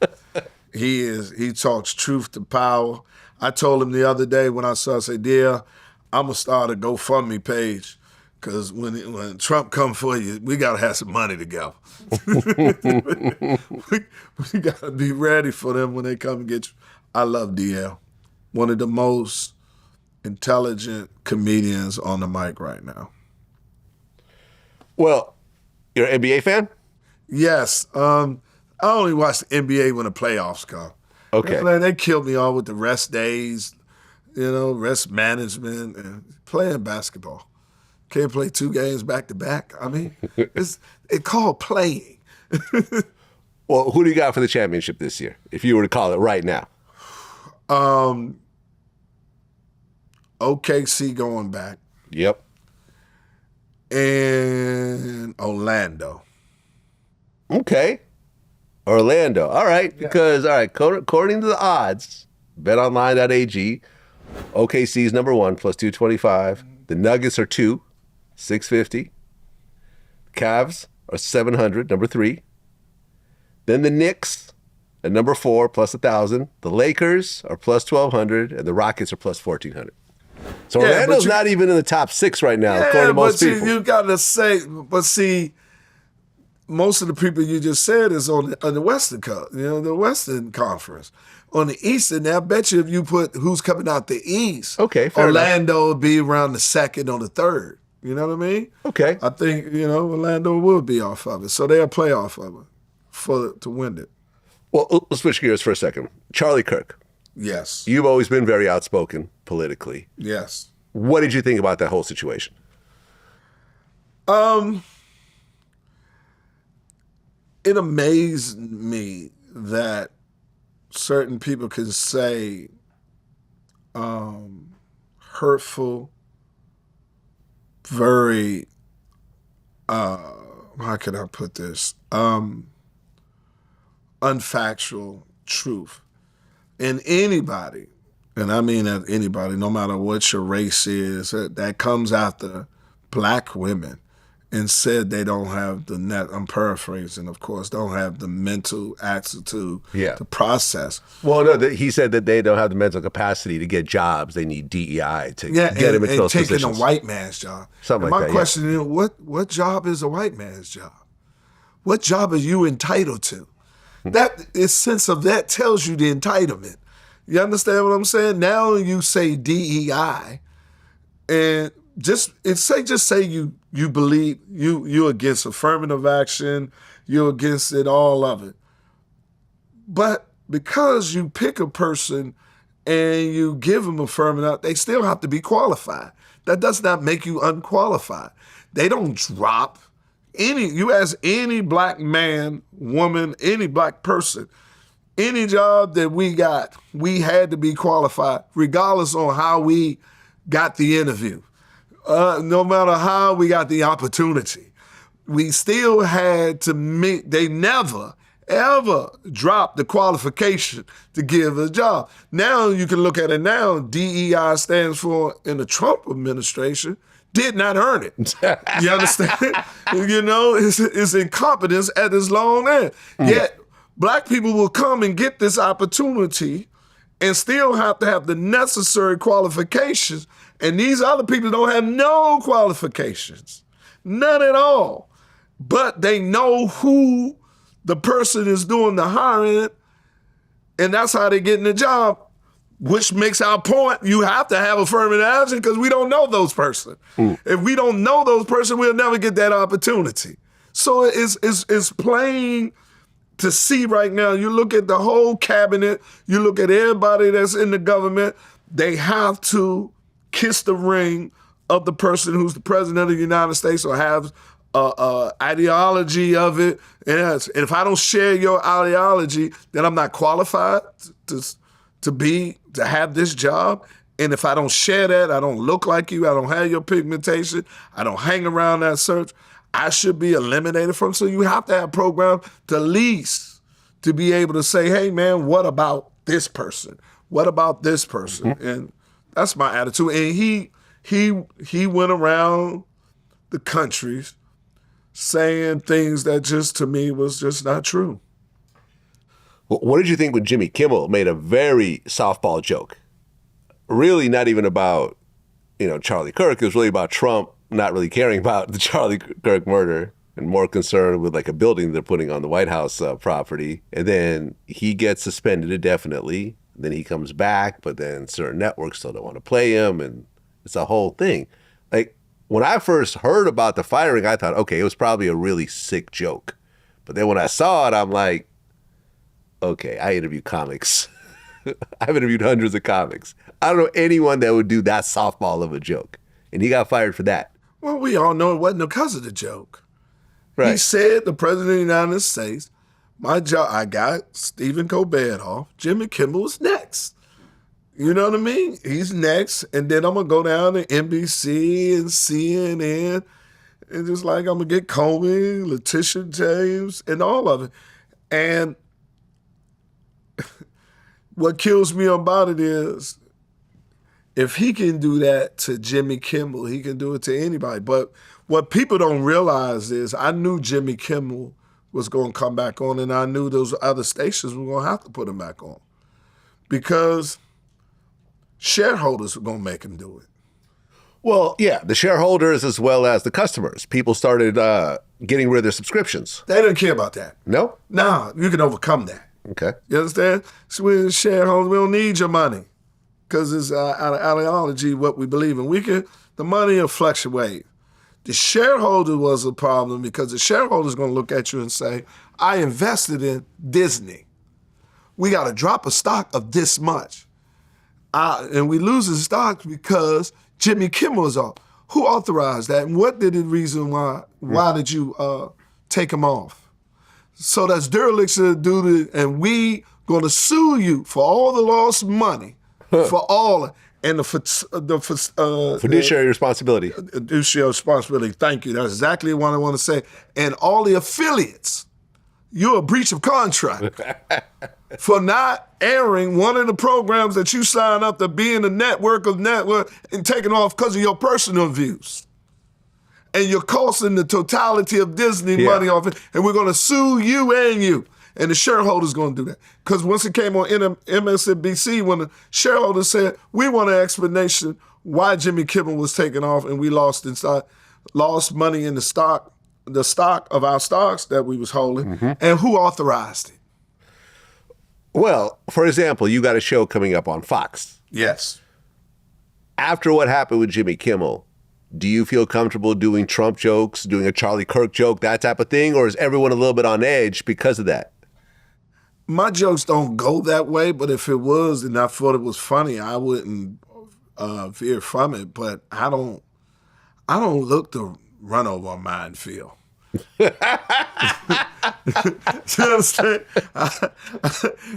He talks truth to power. I told him the other day when I said, Dale, I'm going to start a GoFundMe page. Because when Trump come for you, we got to have some money together. we got to be ready for them when they come and get you. I love DL. One of the most intelligent comedians on the mic right now. Well, you're an NBA fan? Yes. I only watch the NBA when the playoffs come. Okay. Man, they killed me all with the rest days, rest management, and playing basketball. Can't play 2 games back to back. I mean, it's called playing. Well, who do you got for the championship this year, if you were to call it right now? OKC going back. Yep. And Orlando. Okay. Orlando. All right. Because, according to the odds, betonline.ag, OKC is number 1, plus 225. The Nuggets are 2. 650. Cavs are 700, number 3. Then the Knicks at number 4, plus 1,000. The Lakers are plus 1,200, and the Rockets are plus 1,400. So Orlando's not even in the top 6 right now, according to most people. You got to say, but see, most of the people you just said is on the Western the Western Conference. On the Eastern, I bet you if you put who's coming out the East, Orlando would be around the 2nd or the 3rd. You know what I mean? Okay. I think, Orlando will be off of it. So they'll play off of it to win it. Well, let's switch gears for a second. Charlie Kirk. Yes. You've always been very outspoken politically. Yes. What did you think about that whole situation? It amazed me that certain people can say hurtful, very, how can I put this? Unfactual truth. And anybody, and I mean that anybody, no matter what your race is, that comes after black women and said they don't have I'm paraphrasing, of course, don't have the mental aptitude to process. Well, no, he said that they don't have the mental capacity to get jobs. They need DEI to get them into those positions. And taking a white man's job. Something like that, My question is, what job is a white man's job? What job are you entitled to? That sense of that tells you the entitlement. You understand what I'm saying? Now you say DEI, and just say you believe you're against affirmative action, you're against it, all of it. But because you pick a person and you give them affirmative, they still have to be qualified. That does not make you unqualified. They don't drop you ask any black man, woman, any black person, any job that we got, we had to be qualified, regardless on how we got the interview. No matter how we got the opportunity, we still had to meet. They never, ever dropped the qualification to give a job. Now you can look at it now, DEI stands for, in the Trump administration, did not earn it. You understand? It's incompetence at its long end. Yet, black people will come and get this opportunity and still have to have the necessary qualifications. And these other people don't have no qualifications, none at all. But they know who the person is doing the hiring, and that's how they get in the job, which makes our point. You have to have affirmative action because we don't know those person. If we don't know those person, we'll never get that opportunity. So it's plain to see right now. You look at the whole cabinet, you look at everybody that's in the government, they have to kiss the ring of the person who's the president of the United States or have ideology of it. And if I don't share your ideology, then I'm not qualified to have this job. And if I don't share that, I don't look like you, I don't have your pigmentation, I don't hang around that search, I should be eliminated from. So you have to have programs to least to be able to say, hey man, what about this person? What about this person? And that's my attitude. And he went around the countries saying things that just to me was just not true. What did you think when Jimmy Kimmel made a very softball joke? Really not even about, Charlie Kirk. It was really about Trump not really caring about the Charlie Kirk murder and more concerned with like a building they're putting on the White House property. And then he gets suspended indefinitely. Then he comes back, but then certain networks still don't want to play him. And it's a whole thing. Like when I first heard about the firing, I thought, okay, it was probably a really sick joke. But then when I saw it, I'm like, okay, I interview comics. I've interviewed hundreds of comics. I don't know anyone that would do that softball of a joke. And he got fired for that. Well, we all know it wasn't because of the joke. Right. He said, the president of the United States, my job, I got Stephen Colbert off. Jimmy Kimmel is next. You know what I mean? He's next. And then I'm going to go down to NBC and CNN. And just like I'm going to get Comey, Letitia James, and all of it. And what kills me about it is if he can do that to Jimmy Kimmel, he can do it to anybody. But what people don't realize is I knew Jimmy Kimmel was going to come back on, and I knew those other stations were going to have to put him back on because shareholders were going to make him do it. Well, yeah, the shareholders as well as the customers. People started getting rid of their subscriptions. They didn't care about that. No? No, you can overcome that. Okay. You understand? So we're shareholders, we don't need your money because it's our ideology, what we believe in. The money will fluctuate. The shareholder was a problem because the shareholder is going to look at you and say, I invested in Disney. We got to drop a stock of this much. And we lose the stock because Jimmy Kimmel is off. Who authorized that? And what did the reason why? Why did you take him off? So that's dereliction of duty, and we going to sue you for all the lost money, for all, and the fiduciary responsibility. Fiduciary responsibility. Thank you. That's exactly what I want to say. And all the affiliates, you're a breach of contract for not airing one of the programs that you signed up to be in the network and taking off because of your personal views. And you're costing the totality of Disney money off it, and we're going to sue you and you. And the shareholders going to do that. Because once it came on MSNBC, when the shareholders said, we want an explanation why Jimmy Kimmel was taken off and we lost money in the stock of our stocks that we was holding, and who authorized it? Well, for example, you got a show coming up on Fox. Yes. After what happened with Jimmy Kimmel, do you feel comfortable doing Trump jokes, doing a Charlie Kirk joke, that type of thing? Or is everyone a little bit on edge because of that? My jokes don't go that way, but if it was and I thought it was funny, I wouldn't veer from it. But I don't look to run over a minefield. You understand?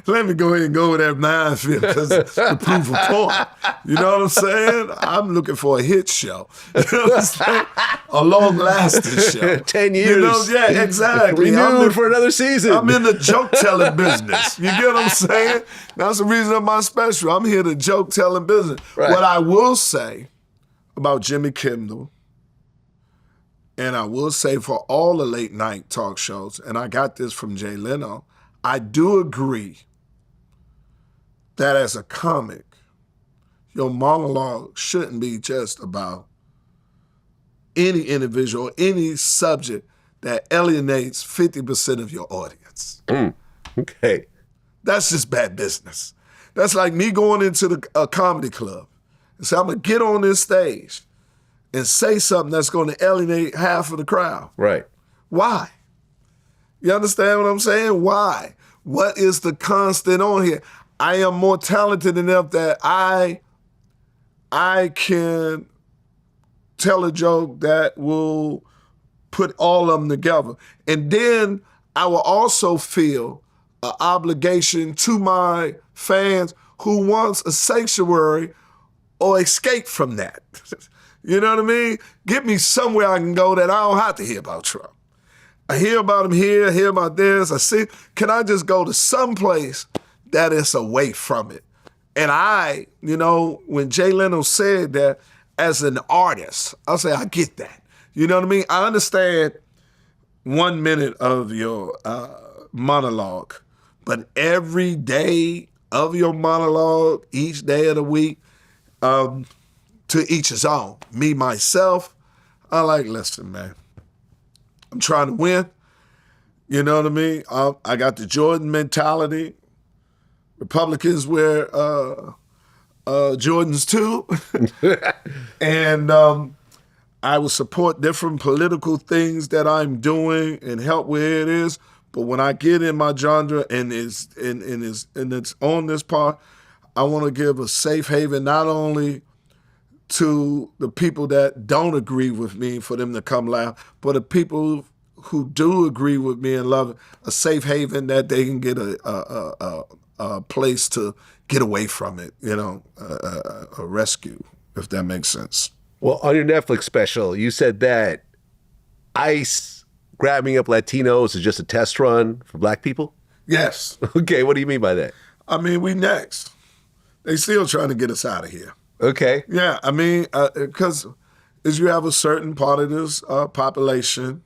Let me go ahead and go with that minefield because to prove a point. You know what I'm saying? I'm looking for a hit show. You know what I'm saying? A long-lasting show. 10 years. You know, yeah, exactly. Renewed for another season. I'm in the joke-telling business. You get what I'm saying? That's the reason of my special. I'm here to joke-telling business. Right. What I will say about Jimmy Kimmel, and I will say for all the late night talk shows, and I got this from Jay Leno, I do agree that as a comic, your monologue shouldn't be just about any individual, any subject that alienates 50% of your audience. Okay. That's just bad business. That's like me going into a comedy club and say, I'm going to get on this stage and say something that's going to alienate half of the crowd. Right. Why? You understand what I'm saying? Why? What is the constant on here? I am more talented enough that I can tell a joke that will put all of them together. And then I will also feel an obligation to my fans who wants a sanctuary or escape from that. You know what I mean? Get me somewhere I can go that I don't have to hear about Trump. I hear about him here, I hear about this, I see. Can I just go to some place that is away from it? And when Jay Leno said that as an artist, I'll say, I get that. You know what I mean? I understand 1 minute of your monologue, but every day of your monologue, each day of the week, to each his own. Me, myself, listen, man, I'm trying to win. You know what I mean? I got the Jordan mentality. Republicans wear Jordans too. And I will support different political things that I'm doing and help where it is. But when I get in my genre and it's on this part, I want to give a safe haven not only to the people that don't agree with me for them to come laugh, but the people who do agree with me and love it, a safe haven that they can get a place to get away from it, a rescue, if that makes sense. Well, on your Netflix special, you said that ICE grabbing up Latinos is just a test run for black people? Yes. Okay, what do you mean by that? I mean, we next. They still trying to get us out of here. Okay. Yeah, I mean, because as you have a certain part of this population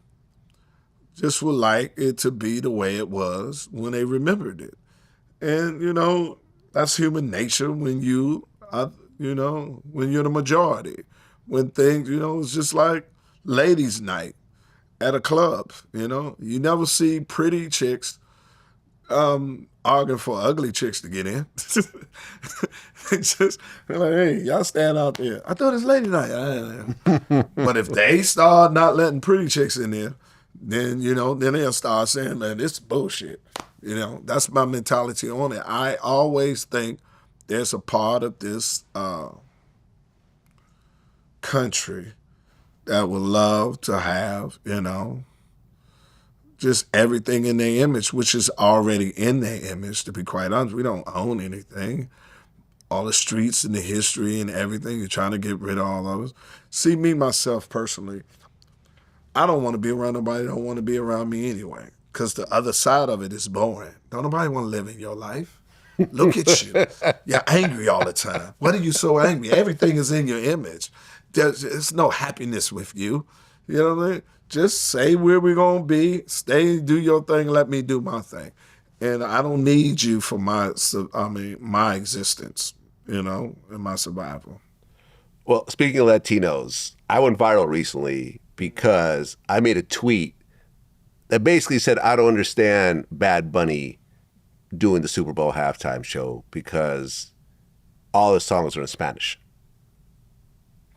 just would like it to be the way it was when they remembered it. And, that's human nature when you're the majority. When things, it's just like ladies' night at a club, You never see pretty chicks arguing for ugly chicks to get in. They're like, hey, y'all stand out there. I thought it's lady night. But if they start not letting pretty chicks in there, then, then they'll start saying, man, this is bullshit. That's my mentality on it. I always think there's a part of this country that would love to have, just everything in their image, which is already in their image, to be quite honest. We don't own anything. All the streets and the history and everything, you're trying to get rid of all of us. See, me, myself, personally, I don't want to be around nobody that don't want to be around me anyway, because the other side of it is boring. Don't nobody want to live in your life. Look at you. You're angry all the time. What are you so angry? Everything is in your image. There's no happiness with you. You know what I mean? Just say where we're going to be, stay, do your thing, let me do my thing. And I don't need you for my existence, and my survival. Well, speaking of Latinos, I went viral recently because I made a tweet that basically said, I don't understand Bad Bunny doing the Super Bowl halftime show because all his songs are in Spanish.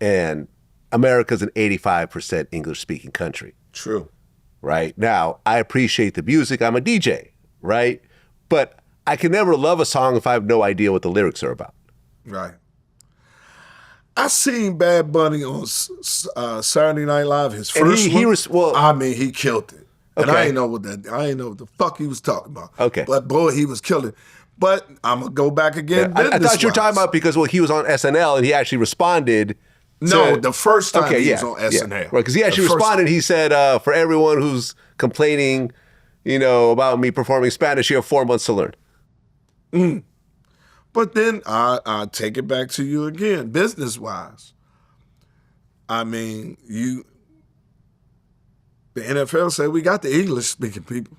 And America's an 85% English-speaking country. True. Right? Now, I appreciate the music. I'm a DJ, right? But I can never love a song if I have no idea what the lyrics are about. Right. I seen Bad Bunny on Saturday Night Live. His first one. I mean, he killed it. And I ain't know what the fuck he was talking about. Okay. But boy, he was killing it. But I'm gonna go back again. I thought you were talking about because he was on SNL and he actually responded. No, the first time he was on SNL. Right, because he actually responded. He said, for everyone who's complaining, about me performing Spanish, you have 4 months to learn. Mm. But then I take it back to you again, business-wise. I mean, the NFL said we got the English-speaking people.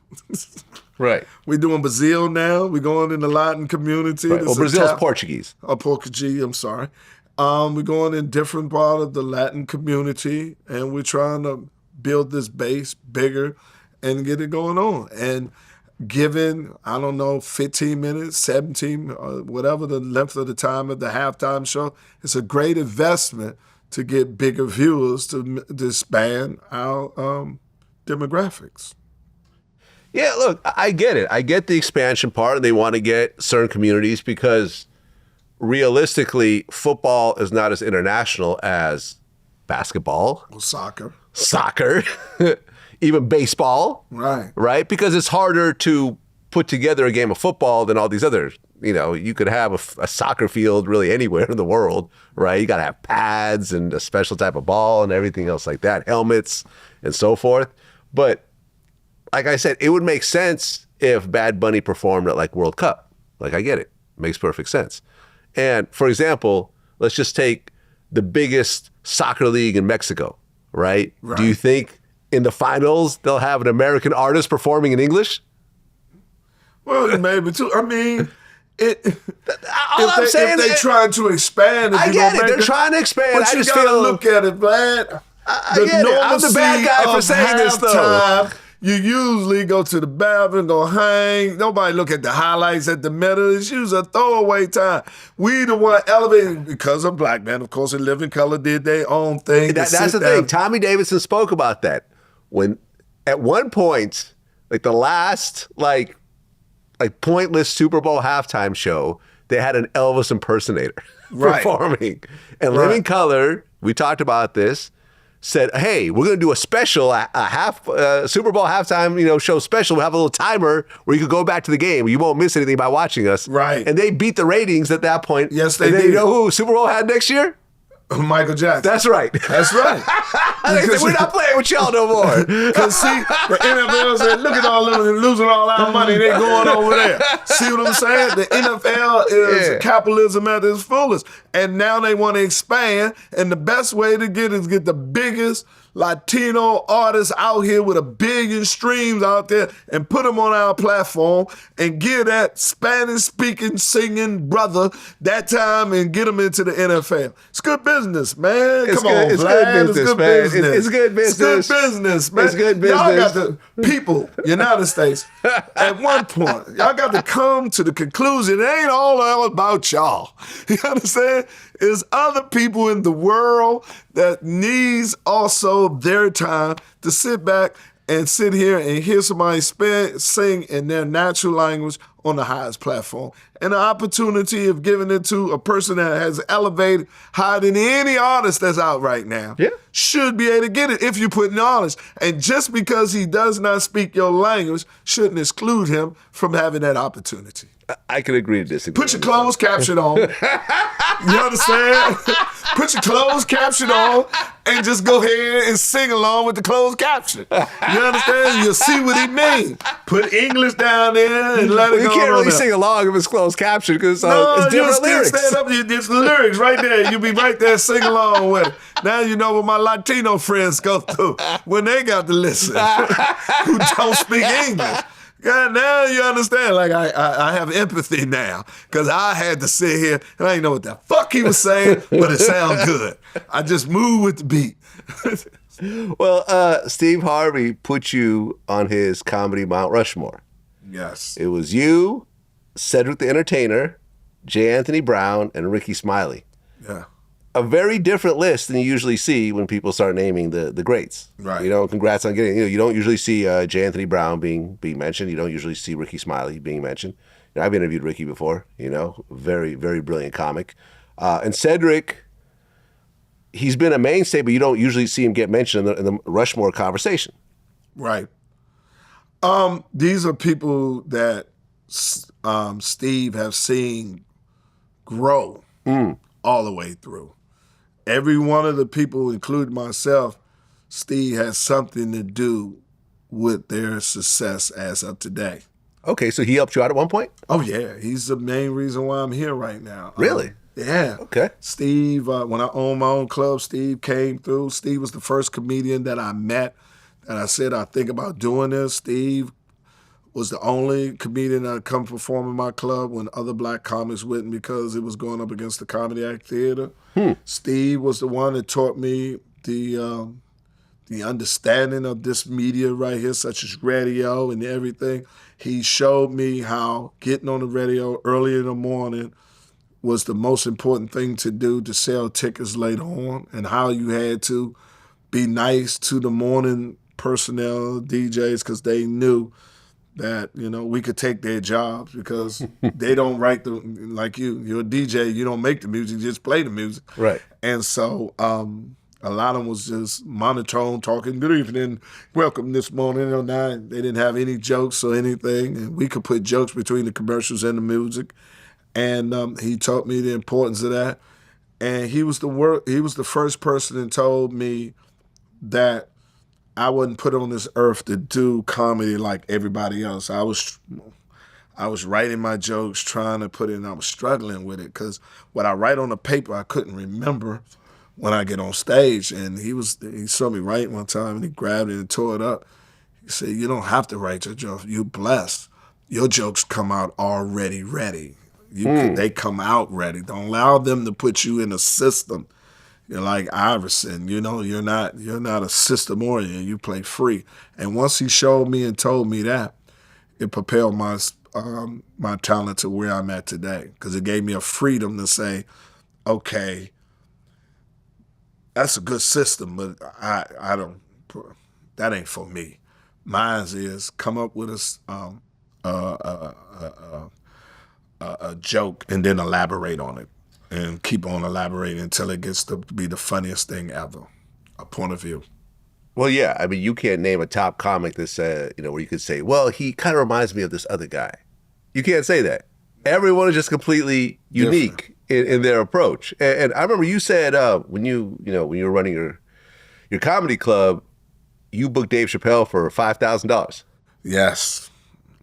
Right. We're doing Brazil now. We're going in the Latin community. Right. Well, Brazil's Portuguese. Portuguese, I'm sorry. We're going in different part of the Latin community, and we're trying to build this base bigger and get it going on. And given, 15 minutes, 17, whatever the length of the time of the halftime show, it's a great investment to get bigger viewers to expand our demographics. Yeah, look, I get it. I get the expansion part, and they want to get certain communities because realistically, football is not as international as basketball. Or soccer. Even baseball. Right. Right? Because it's harder to put together a game of football than all these others. You could have a soccer field really anywhere in the world, right? You got to have pads and a special type of ball and everything else like that, helmets and so forth. But like I said, it would make sense if Bad Bunny performed at like World Cup. Like, I get it. Makes perfect sense. And for example, let's just take the biggest soccer league in Mexico, right? Do you think in the finals they'll have an American artist performing in English? Well, maybe too. I mean, I'm saying if they're trying to expand, I get it. They're trying to expand. But you gotta look at it, Vlad. I get it. I'm the bad guy for saying this, though. You usually go to the bathroom, go hang. Nobody look at the highlights at the middle. It's usually a throwaway time. We the one elevating because of black men. Of course, in Living Color did their own thing. That's the thing. Tommy Davidson spoke about that when, at one point, like the last like pointless Super Bowl halftime show, they had an Elvis impersonator performing. And Living Color, we talked about this, said, hey, we're going to do a special, Super Bowl halftime, show special. We'll have a little timer where you can go back to the game. You won't miss anything by watching us. Right. And they beat the ratings at that point. Yes, they did. And you know who Super Bowl had next year? Michael Jackson. That's right. That's right. They said, we're not playing with y'all no more. Because see, the NFL said, look at all them losing all our money. They going over there. See what I'm saying? The NFL is capitalism at its fullest. And now they want to expand. And the best way to get is get the biggest Latino artists out here with 1 billion streams out there and put them on our platform and give that Spanish-speaking, singing brother that time and get them into the NFL. It's good business, man. Come on, it's Vlad. good business, man. It's good business. It's good business, man. It's good business. Y'all got the people, United States, at one point, y'all got to come to the conclusion it ain't all about y'all. You understand? There's other people in the world that needs also their time to sit back and sit here and hear somebody sing in their natural language on the highest platform. And the opportunity of giving it to a person that has elevated higher than any artist that's out right now should be able to get it if you put knowledge. And just because he does not speak your language shouldn't exclude him from having that opportunity. I can agree to disagree. Put your closed caption on. You understand? Put your closed caption on and just go ahead and sing along with the closed caption. You understand? You'll see what he means. Put English down there and let it go. You can't really sing along if it's closed caption because it's different lyrics. Stand up, it's the lyrics right there. You'll be right there sing along with it. Now you know what my Latino friends go through when they got to listen who don't speak English. God, now you understand. Like, I have empathy now because I had to sit here and I didn't know what the fuck he was saying, but it sounds good. I just move with the beat. Well, Steve Harvey put you on his comedy Mount Rushmore. Yes. It was you, Cedric the Entertainer, J. Anthony Brown, and Ricky Smiley. Yeah. a very different list than you usually see when people start naming the greats. Right. You know, congrats on getting. You don't usually see J. Anthony Brown being mentioned. You don't usually see Ricky Smiley being mentioned. You know, I've interviewed Ricky before. You know, very very brilliant comic. And Cedric, he's been a mainstay, but you don't usually see him get mentioned in the Rushmore conversation. Right. These are people that Steve have seen grow all the way through. Every one of the people, including myself, Steve has something to do with their success as of today. Okay, so he helped you out at one point? Oh, yeah. He's the main reason why I'm here right now. Really? Yeah. Okay. Steve, when I owned my own club, Steve came through. Steve was the first comedian that I met that I said, I think about doing this. Steve was the only comedian that would come perform in my club when other black comics wouldn't because it was going up against the Comedy Act Theater. Steve was the one that taught me the understanding of this media right here, such as radio and everything. He showed me how getting on the radio early in the morning was the most important thing to do to sell tickets later on, and how you had to be nice to the morning personnel, DJs, because they knew that, you know, we could take their jobs because they don't write like you're a DJ, you don't make the music, you just play the music. Right. And so a lot of them was just monotone talking, good evening, welcome this morning. Or not. They didn't have any jokes or anything. And we could put jokes between the commercials and the music. And he taught me the importance of that. And he was the first person that told me that I wasn't put on this earth to do comedy like everybody else. I was writing my jokes, trying to put it in. I was struggling with it because what I write on the paper, I couldn't remember when I get on stage. And he saw me write one time and he grabbed it and tore it up. He said, you don't have to write your jokes. You're blessed. Your jokes come out already ready. They come out ready. Don't allow them to put you in a system. You're like Iverson, you know, you're not a system oriented, you play free. And once he showed me and told me that, it propelled my talent to where I'm at today. Because it gave me a freedom to say, okay, that's a good system, but I don't, that ain't for me. Mine is come up with a joke and then elaborate on it. And keep on elaborating until it gets to be the funniest thing ever, a point of view. Well, yeah. I mean, you can't name a top comic that said, you know, where you could say, well, he kind of reminds me of this other guy. You can't say that. Everyone is just completely unique in their approach. And I remember you said when you were running your comedy club, you booked Dave Chappelle for $5,000. Yes.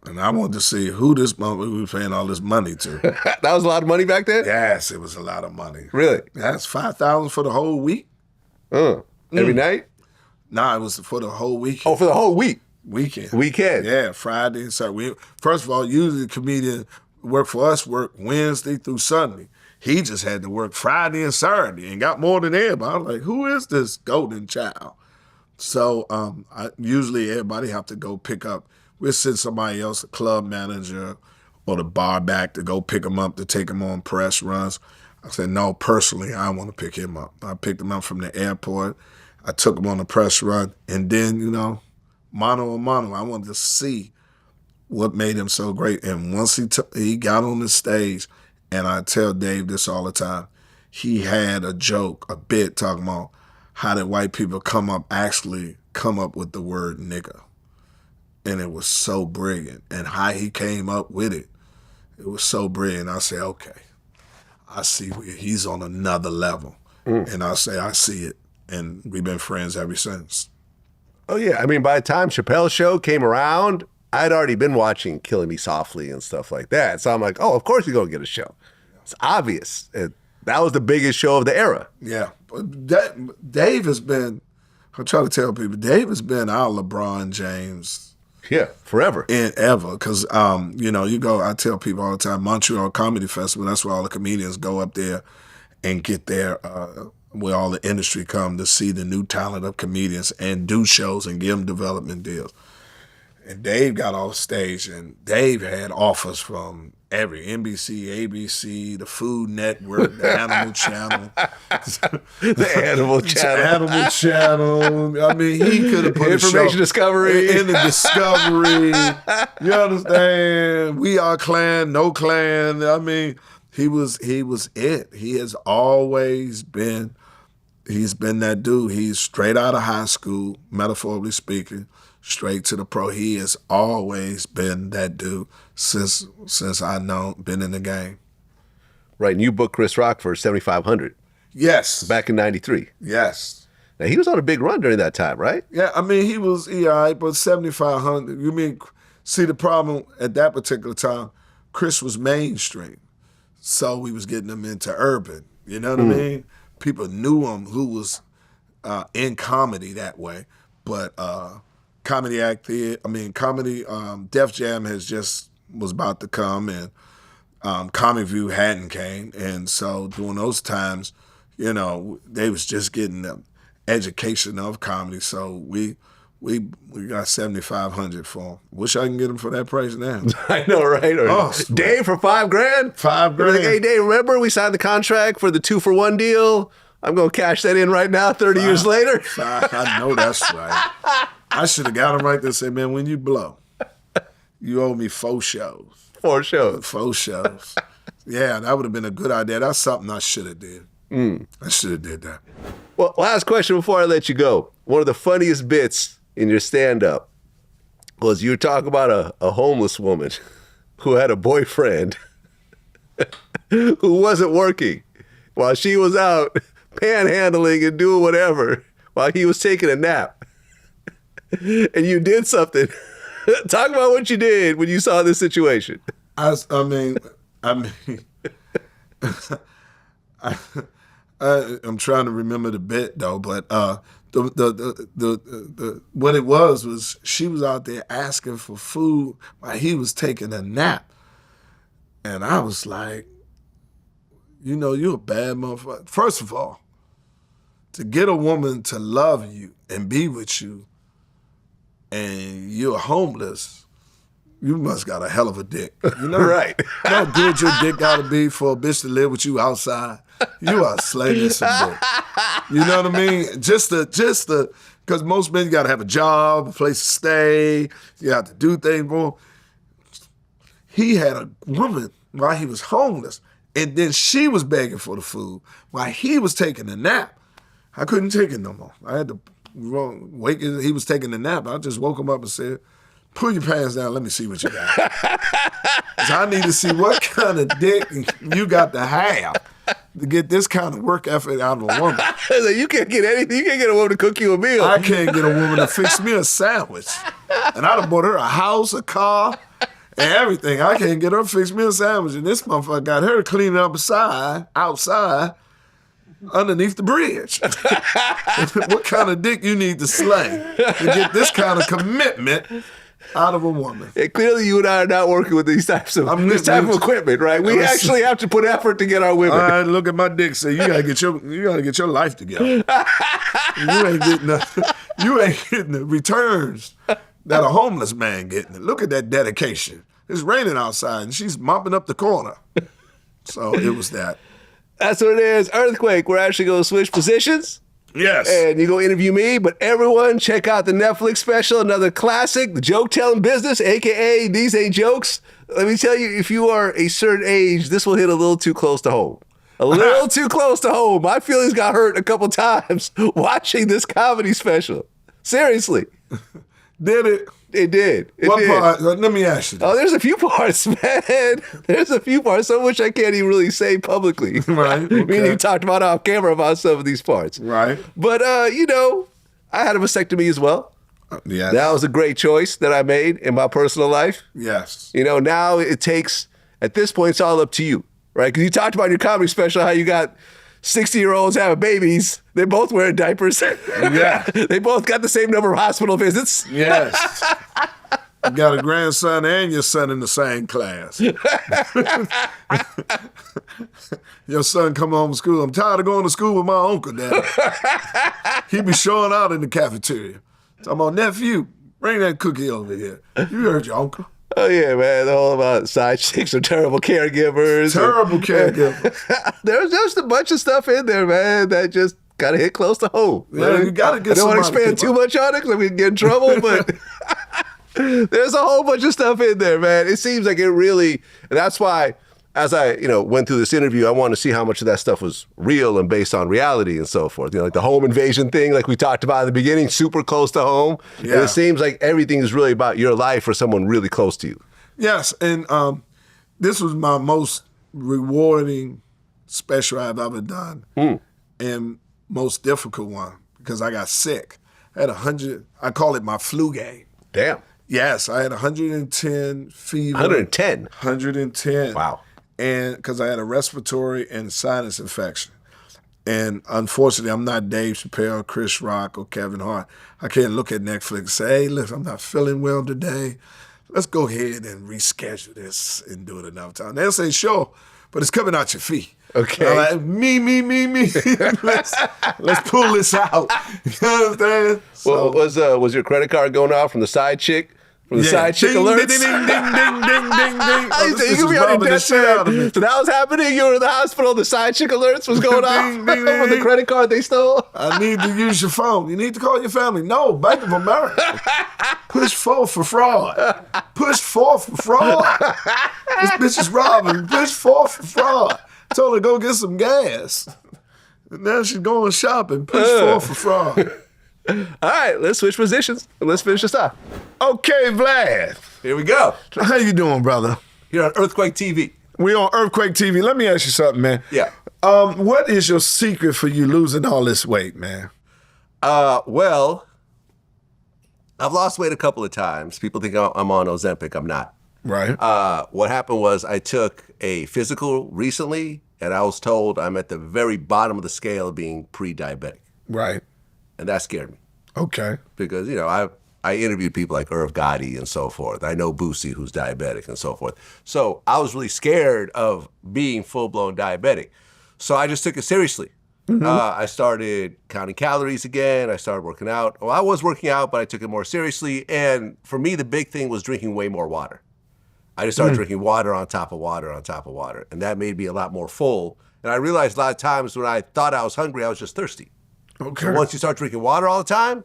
And I wanted to see who this we were paying all this money to. That was a lot of money back then? Yes, it was a lot of money. Really? That's $5,000 for the whole week. Every night? Nah, it was for the whole weekend. Oh, for the whole week? Weekend. Yeah, Friday and Saturday. First of all, usually the comedian work Wednesday through Sunday. He just had to work Friday and Saturday and got more than everybody. I was like, who is this golden child? So usually everybody have to go pick up. We'll send somebody else, a club manager or the bar back, to go pick him up, to take him on press runs. I said, no, personally, I want to pick him up. I picked him up from the airport. I took him on a press run. And then, you know, mano a mano, I wanted to see what made him so great. And once he got on the stage, and I tell Dave this all the time, he had a joke, a bit talking about how did white people actually come up with the word nigga. And it was so brilliant. And how he came up with it, it was so brilliant. I say, okay, I see he's on another level. And I say, I see it. And we've been friends ever since. Oh, yeah. I mean, by the time Chappelle's show came around, I'd already been watching Killing Me Softly and stuff like that. So I'm like, oh, of course you're going to get a show. It's obvious. That was the biggest show of the era. Yeah. But Dave has been, I try to tell people, Dave has been our LeBron James. Yeah, forever. And ever. Because, I tell people all the time, Montreal Comedy Festival, that's where all the comedians go up there and get there, where all the industry come to see the new talent of comedians and do shows and give them development deals. And Dave got off stage, and Dave had offers from every NBC, ABC, the Food Network, the Animal Channel. The Animal Channel. Animal Channel. I mean, he could have put Information a show Discovery. in the Discovery. You understand? We Are Clan, No Clan. I mean, he was it. He has always been. He's been that dude. He's straight out of high school, metaphorically speaking, straight to the pro. He has always been that dude since I been in the game. Right, and you booked Chris Rock for 7,500 Yes. back in '93. Yes. Now he was on a big run during that time, right? Yeah, I mean, he all right, but 7,500. You mean, see, the problem at that particular time, Chris was mainstream, so we was getting him into urban. You know what I mean? People knew him who was in comedy that way, but comedy Def Jam was about to come, and Comic View hadn't came, and so during those times, you know, they was just getting the education of comedy. So we got 7,500 for him. Wish I can get him for that price now. I know, right? Or Dave for $5,000. $5,000. Like, hey, Dave, remember we signed the contract for the 2-for-1 deal? I'm gonna cash that in right now. 30 years later. I know that's right. I should have got him right there and said, man, when you blow, you owe me 4 shows. 4 shows. 4 shows. Yeah, that would have been a good idea. That's something I should have did. I should have did that. Well, last question before I let you go. One of the funniest bits in your stand-up was you were talking about a homeless woman who had a boyfriend who wasn't working while she was out panhandling and doing whatever while he was taking a nap. And you did something. Talk about what you did when you saw this situation. I'm trying to remember the bit though, but the what it was she was out there asking for food while he was taking a nap, and I was like, you know, you're a bad motherfucker. First of all, to get a woman to love you and be with you, and you're homeless, you must got a hell of a dick. You know, right? You know how good your dick gotta be for a bitch to live with you outside. You are slinging some dick. You know what I mean? Just because most men, you gotta have a job, a place to stay, you have to do things for. He had a woman while he was homeless, and then she was begging for the food while he was taking a nap. I couldn't take it no more. I had to wake him. He was taking a nap. I just woke him up and said, pull your pants down, let me see what you got. 'Cause I need to see what kind of dick you got to have to get this kind of work effort out of a woman. You can't get anything. You can't get a woman to cook you a meal. I can't get a woman to fix me a sandwich. And I'd have bought her a house, a car, and everything. I can't get her to fix me a sandwich. And this motherfucker got her cleaning up outside, underneath the bridge. What kind of dick you need to slay to get this kind of commitment out of a woman? And clearly, you and I are not working with these types of equipment, right? We actually have to put effort to get our women. All right, look at my dick. Say you gotta get your life together. You ain't getting the returns that a homeless man getting. Look at that dedication. It's raining outside, and she's mopping up the corner. So it was that. That's what it is. Earthquake. We're actually going to switch positions. Yes. And you go interview me, but everyone check out the Netflix special, another classic, The Joke Telling Business, AKA These Ain't Jokes. Let me tell you, if you are a certain age, this will hit a little too close to home. A little too close to home. My feelings got hurt a couple times watching this comedy special. Seriously. Did it? It did. What part? Let me ask you this. Oh, there's a few parts, man. There's a few parts, some of which I can't even really say publicly. Right. Okay. Me and you talked about off camera about some of these parts. Right. But, you know, I had a vasectomy as well. Yes. That was a great choice that I made in my personal life. Yes. You know, now it takes, at this point, it's all up to you, right? Because you talked about in your comedy special how you got 60-year-olds having babies. They're both wearing diapers. Yeah. They both got the same number of hospital visits. Yes. You got a grandson and your son in the same class. Your son come home from school. I'm tired of going to school with my uncle, Dad. He be showing out in the cafeteria. Talking about, nephew, Bring that cookie over here. You heard your uncle. Oh yeah, man. The whole about side chicks are terrible caregivers. Terrible caregivers. There's a bunch of stuff in there, man, that just gotta hit close to home. Yeah, man. you gotta get I don't want to somebody expand to- too much on it because we can get in trouble, but there's a whole bunch of stuff in there, man. It seems like it really, and that's why as I, went through this interview, I wanted to see how much of that stuff was real and based on reality and so forth. Like the home invasion thing, like we talked about at the beginning, super close to home. Yeah. And it seems like everything is really about your life or someone really close to you. Yes, and this was my most rewarding special I've ever done, and most difficult one because I got sick. I had 100. I call it my flu game. Damn. Yes, I had 110 fever. 110. 110. Wow. And because I had a respiratory and sinus infection. And unfortunately, I'm not Dave Chappelle, Chris Rock, or Kevin Hart. I can't look at Netflix and say, hey, listen, I'm not feeling well today. Let's go ahead and reschedule this and do it another time. They'll say, sure, but it's coming out your fee. Okay. I'm like, me. let's pull this out. You understand? Well, was your credit card going off from the side chick? From the side chick ding, alerts? Ding, ding, ding, ding, ding, ding, ding. Oh, this You could bitch be is on your robbing the shit out of me. deathbed. So that was happening. You were in the hospital. The side chick alerts was going off Ding, ding, from the ding. credit card they stole. I need to use your phone. You need to call your family. No, Bank of America. Push 4 for fraud. Push 4 for fraud. This bitch is robbing. Push 4 for fraud. Told her to go get some gas. And now she's going shopping. Push 4 for fraud. All right, let's switch positions and let's finish this off. Okay, Vlad. Here we go. How you doing, brother? Here on Earthquake TV. We on Earthquake TV. Let me ask you something, man. Yeah. What is your secret for you losing all this weight, man? Well, I've lost weight a couple of times. People think I'm on Ozempic. I'm not. Right. What happened was I took a physical recently, and I was told I'm at the very bottom of the scale of being pre-diabetic. Right. And that scared me Okay. because, I interviewed people like Irv Gotti and so forth. I know Boosie, who's diabetic and so forth. So I was really scared of being full-blown diabetic. So I just took it seriously. I started counting calories again. I started working out. Well, I was working out, but I took it more seriously. And for me, the big thing was drinking way more water. I just started drinking water on top of water on top of water. And that made me a lot more full. And I realized a lot of times when I thought I was hungry, I was just thirsty. Okay. So once you start drinking water all the time,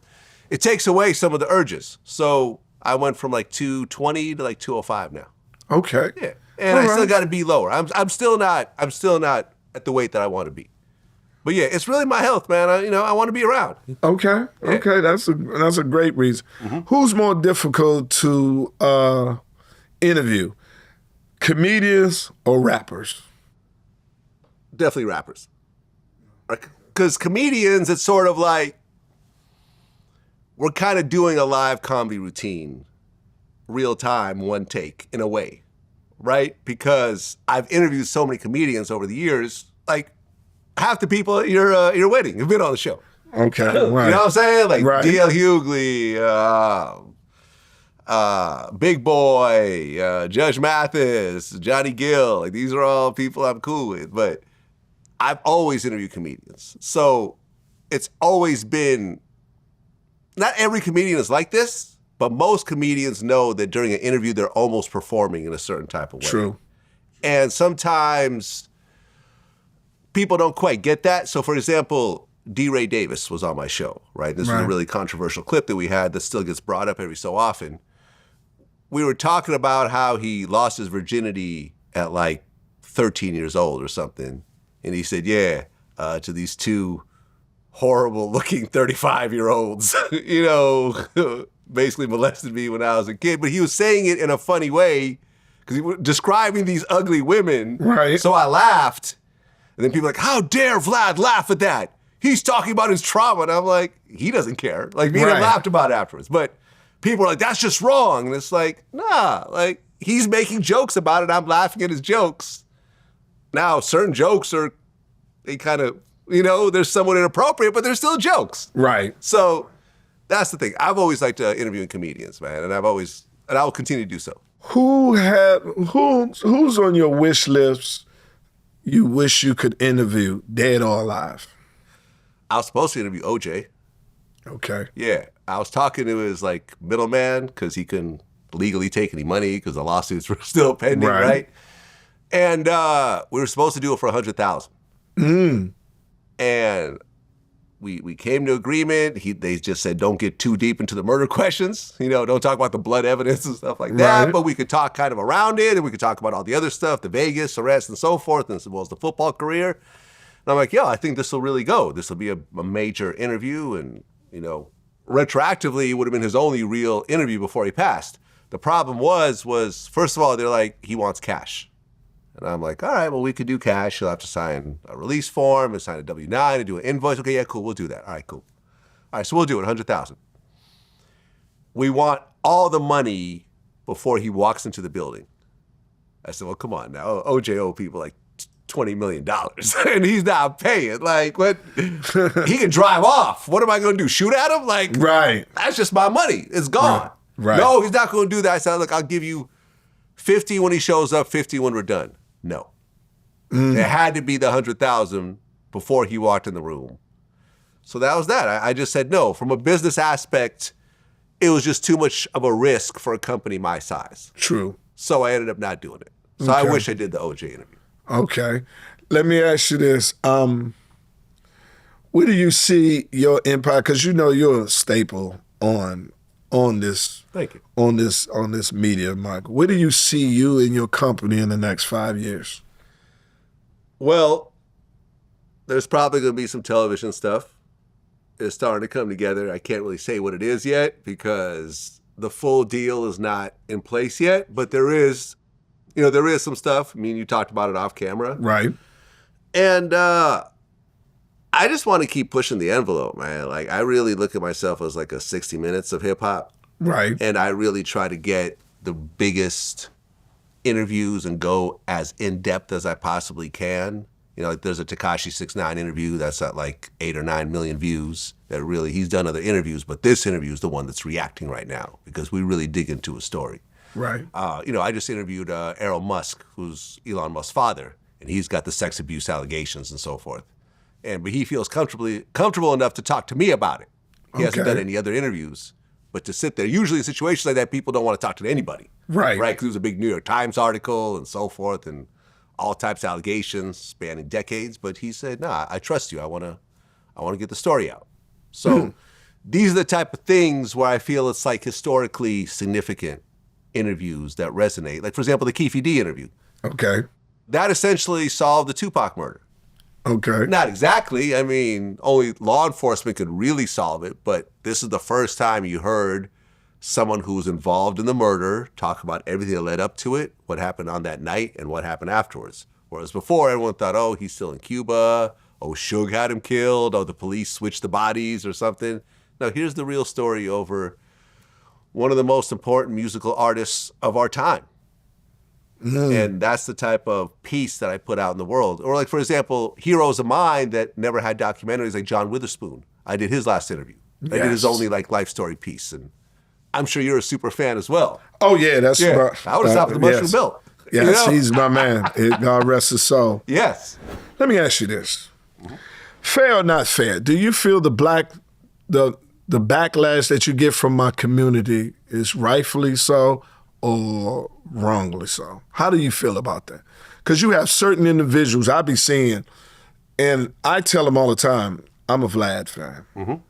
it takes away some of the urges. So I went from like 220 to like 205 now. Okay. Yeah. And All I still right. got to be lower. I'm still not at the weight that I want to be. But yeah, it's really my health, man. I want to be around. Okay. Okay. That's a great reason. Who's more difficult to interview, comedians or rappers? Definitely rappers. Because comedians, it's sort of like we're kind of doing a live comedy routine, real time, one take, in a way, right? Because I've interviewed so many comedians over the years, like half the people at your wedding have been on the show. Okay. Right. You know what I'm saying? Like Right. D.L. Hughley, Big Boy, Judge Mathis, Johnny Gill. Like these are all people I'm cool with, but I've always interviewed comedians. So it's always been, not every comedian is like this, but most comedians know that during an interview, they're almost performing in a certain type of way. True. And sometimes people don't quite get that. So for example, D. Ray Davis was on my show, right? This was a Right. really controversial clip that we had that still gets brought up every so often. We were talking about how he lost his virginity at like 13 years old or something. And he said, to these two horrible looking 35-year-olds, basically molested me when I was a kid. But he was saying it in a funny way because he was describing these ugly women. Right. So I laughed. And then people were like, how dare Vlad laugh at that? He's talking about his trauma. And I'm like, he doesn't care. Like, me and him Right. laughed about it afterwards. But people are like, that's just wrong. And it's like, nah, like he's making jokes about it. I'm laughing at his jokes. Now, certain jokes they kind of, they're somewhat inappropriate, but they're still jokes. Right. So that's the thing. I've always liked interviewing comedians, man. And I will continue to do so. Who's on your wish list you wish you could interview, dead or alive? I was supposed to interview OJ. Okay. Yeah. I was talking to his like middleman because he couldn't legally take any money because the lawsuits were still pending, right? And we were supposed to do it for $100,000. And we came to agreement. They just said, don't get too deep into the murder questions. You know, don't talk about the blood evidence and stuff like that. But we could talk kind of around it, and we could talk about all the other stuff, the Vegas arrest and so forth, as well as the football career. And I'm like, I think this will really go. This will be a major interview. And, you know, retroactively, it would have been his only real interview before he passed. The problem was first of all, they're like, he wants cash. And I'm like, all right, well, we could do cash. You'll have to sign a release form and sign a W-9 and do an invoice. Okay, yeah, cool, we'll do that. All right, cool. All right, so we'll do it, $100,000. We want all the money before he walks into the building. I said, well, come on now. OJ owe people like $20 million, and he's not paying. Like, what? He can drive off. What am I going to do, shoot at him? Like, that's just my money. It's gone. Right. No, he's not going to do that. I said, look, I'll give you 50 when he shows up, 50 when we're done. No. It had to be the 100,000 before he walked in the room. So that was that. I just said no. From a business aspect, it was just too much of a risk for a company my size. True. So I ended up not doing it. So I wish I did the OJ interview. Okay. Let me ask you this. Where do you see your empire? Because you know you're a staple on this. Thank you. On this media, Michael. Where do you see you and your company in the next 5 years? Well, there's probably going to be some television stuff. It's starting to come together. I can't really say what it is yet because the full deal is not in place yet, but there is some stuff. I mean, you talked about it off camera. Right. And I just want to keep pushing the envelope, man. Like, I really look at myself as like a 60 Minutes of hip hop. Right. And I really try to get the biggest interviews and go as in-depth as I possibly can. You know, like there's a Tekashi 6ix9ine interview that's at like 8 or 9 million views. That really, he's done other interviews, but this interview is the one that's reacting right now because we really dig into a story. Right. You know, I just interviewed Elon Musk, who's Elon Musk's father, and he's got the sex abuse allegations and so forth. But he feels comfortable enough to talk to me about it. He hasn't done any other interviews. But to sit there, usually in situations like that, people don't want to talk to anybody. Right. Right, because there was a big New York Times article and so forth and all types of allegations spanning decades. But he said, nah, I trust you. I want to get the story out. So these are the type of things where I feel it's like historically significant interviews that resonate. Like, for example, the Keefe D interview. Okay. That essentially solved the Tupac murder. Okay. Not exactly. I mean, only law enforcement could really solve it, but this is the first time you heard someone who was involved in the murder talk about everything that led up to it, what happened on that night, and what happened afterwards. Whereas before, everyone thought, oh, he's still in Cuba, oh, Suge had him killed, oh, the police switched the bodies or something. No, here's the real story over one of the most important musical artists of our time. And that's the type of piece that I put out in the world. Or like, for example, heroes of mine that never had documentaries, like John Witherspoon. I did his last interview. I did his only like life story piece. And I'm sure you're a super fan as well. Oh yeah, that's I would have stopped at the Mushroom Belt. Yes, you know? He's my man. God rest his soul. Yes. Let me ask you this. Fair or not fair, do you feel the backlash that you get from my community is rightfully so or wrongly so? How do you feel about that? Because you have certain individuals I be seeing, and I tell them all the time, I'm a Vlad fan.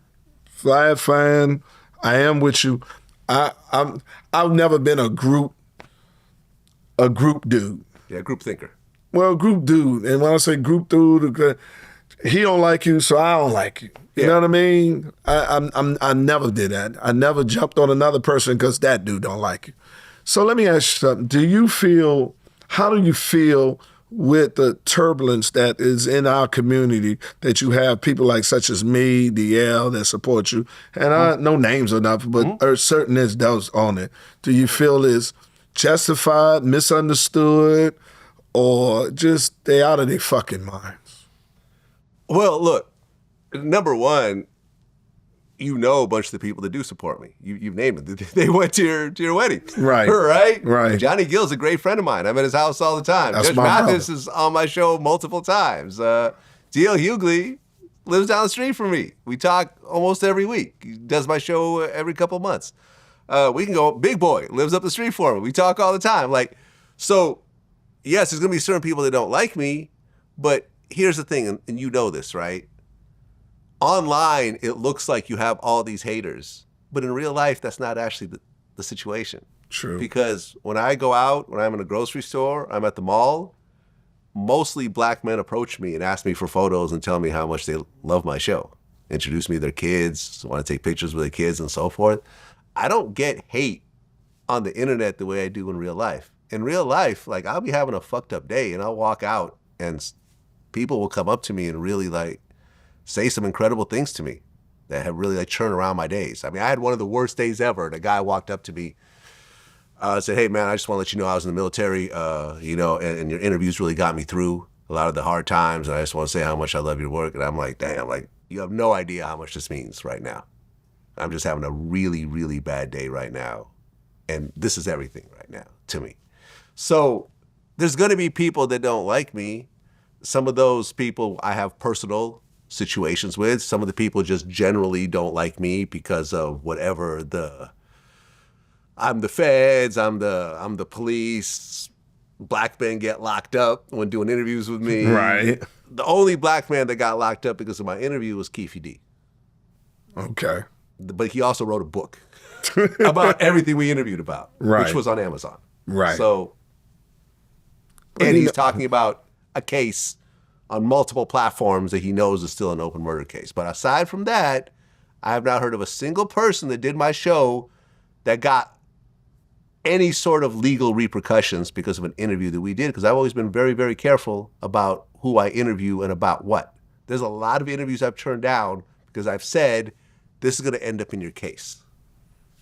Vlad fan, I am with you. I've never been a group dude. Yeah, group thinker. Well, group dude. And when I say group dude, he don't like you, so I don't like you. You know what I mean? I never did that. I never jumped on another person because that dude don't like you. So let me ask you something. How do you feel with the turbulence that is in our community that you have people like such as me, DL, that support you? And no names or nothing, but are certain as those on it. Do you feel is justified, misunderstood, or just they out of their fucking minds? Well, look, number one, you know a bunch of the people that do support me. You've named them. They went to your wedding. Right. Right. Johnny Gill's a great friend of mine. I'm at his house all the time. That's Judge my Mathis is on my show multiple times. D.L. Hughley, lives down the street from me. We talk almost every week. He does my show every couple months. We can go, Big Boy lives up the street for me. We talk all the time. Like, so yes, there's going to be certain people that don't like me, but here's the thing, and you know this, right? Online, it looks like you have all these haters, but in real life, that's not actually the situation. True. Because when I go out, when I'm in a grocery store, I'm at the mall, mostly black men approach me and ask me for photos and tell me how much they love my show. Introduce me to their kids, want to take pictures with their kids and so forth. I don't get hate on the internet the way I do in real life. In real life, like, I'll be having a fucked up day and I'll walk out and people will come up to me and really like say some incredible things to me that have really like turned around my days. I mean, I had one of the worst days ever. The guy walked up to me, said, "Hey man, I just want to let you know I was in the military, and your interviews really got me through a lot of the hard times. And I just want to say how much I love your work." And I'm like, damn, like, you have no idea how much this means right now. I'm just having a really, really bad day right now. And this is everything right now to me. So there's going to be people that don't like me. Some of those people I have personal situations with. Some of the people just generally don't like me because of whatever I'm the feds, I'm the police. Black men get locked up when doing interviews with me. Right. The only black man that got locked up because of my interview was Keefe D. Okay. But he also wrote a book about everything we interviewed about, right, which was on Amazon. Right. So, and he's talking about a case on multiple platforms that he knows is still an open murder case. But aside from that, I have not heard of a single person that did my show that got any sort of legal repercussions because of an interview that we did, because I've always been very, very careful about who I interview and about what. There's a lot of interviews I've turned down because I've said, this is going to end up in your case.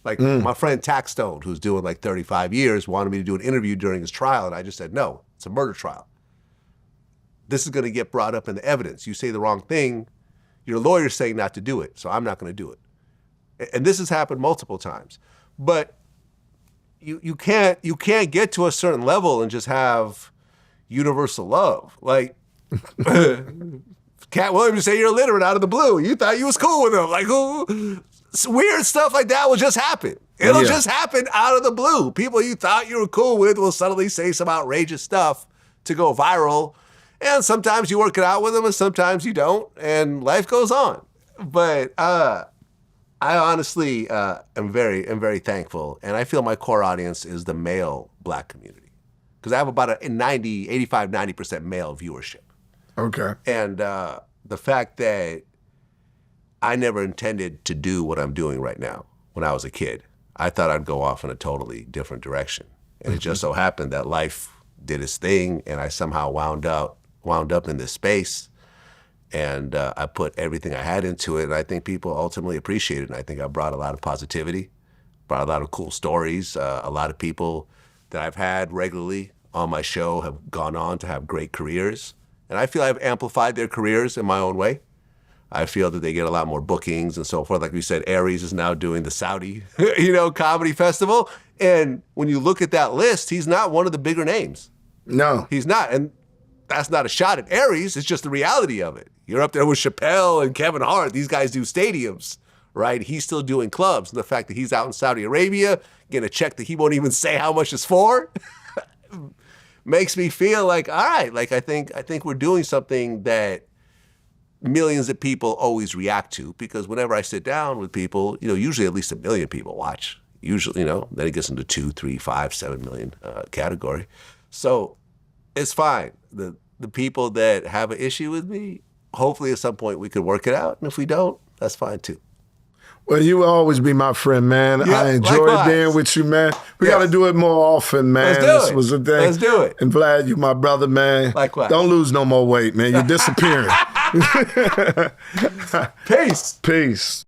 Like my friend Taxstone, who's doing like 35 years, wanted me to do an interview during his trial, and I just said, no, it's a murder trial. This is going to get brought up in the evidence. You say the wrong thing, your lawyer's saying not to do it, so I'm not going to do it. And this has happened multiple times. But you can't get to a certain level and just have universal love. Like, Katt Williams say you're illiterate out of the blue. You thought you was cool with him. Like, weird stuff like that will just happen. It'll just happen out of the blue. People you thought you were cool with will suddenly say some outrageous stuff to go viral. And sometimes you work it out with them and sometimes you don't. And life goes on. But I honestly am very thankful. And I feel my core audience is the male black community. Because I have about a 85-90% male viewership. Okay. And the fact that I never intended to do what I'm doing right now when I was a kid. I thought I'd go off in a totally different direction. And it just so happened that life did its thing and I somehow wound up in this space. And I put everything I had into it. And I think people ultimately appreciate it. And I think I brought a lot of positivity, brought a lot of cool stories. A lot of people that I've had regularly on my show have gone on to have great careers. And I feel I've amplified their careers in my own way. I feel that they get a lot more bookings and so forth. Like we said, Aries is now doing the Saudi, comedy festival. And when you look at that list, he's not one of the bigger names. No. He's not. And that's not a shot at Aries. It's just the reality of it. You're up there with Chappelle and Kevin Hart. These guys do stadiums, right? He's still doing clubs. And the fact that he's out in Saudi Arabia, getting a check that he won't even say how much it's for, makes me feel like, all right, like I think we're doing something that millions of people always react to, because whenever I sit down with people, usually at least 1 million people watch. Usually, then it gets into 2, 3, 5, 7 million category. So it's fine. The people that have an issue with me, hopefully at some point we could work it out. And if we don't, that's fine too. Well, you will always be my friend, man. Yeah, I enjoyed likewise. being with you, man. We got to do it more often, man. Let's do This it. was the thing. Let's do it. And Vlad, you my brother, man. Likewise. Don't lose no more weight, man. You're disappearing. Peace. Peace.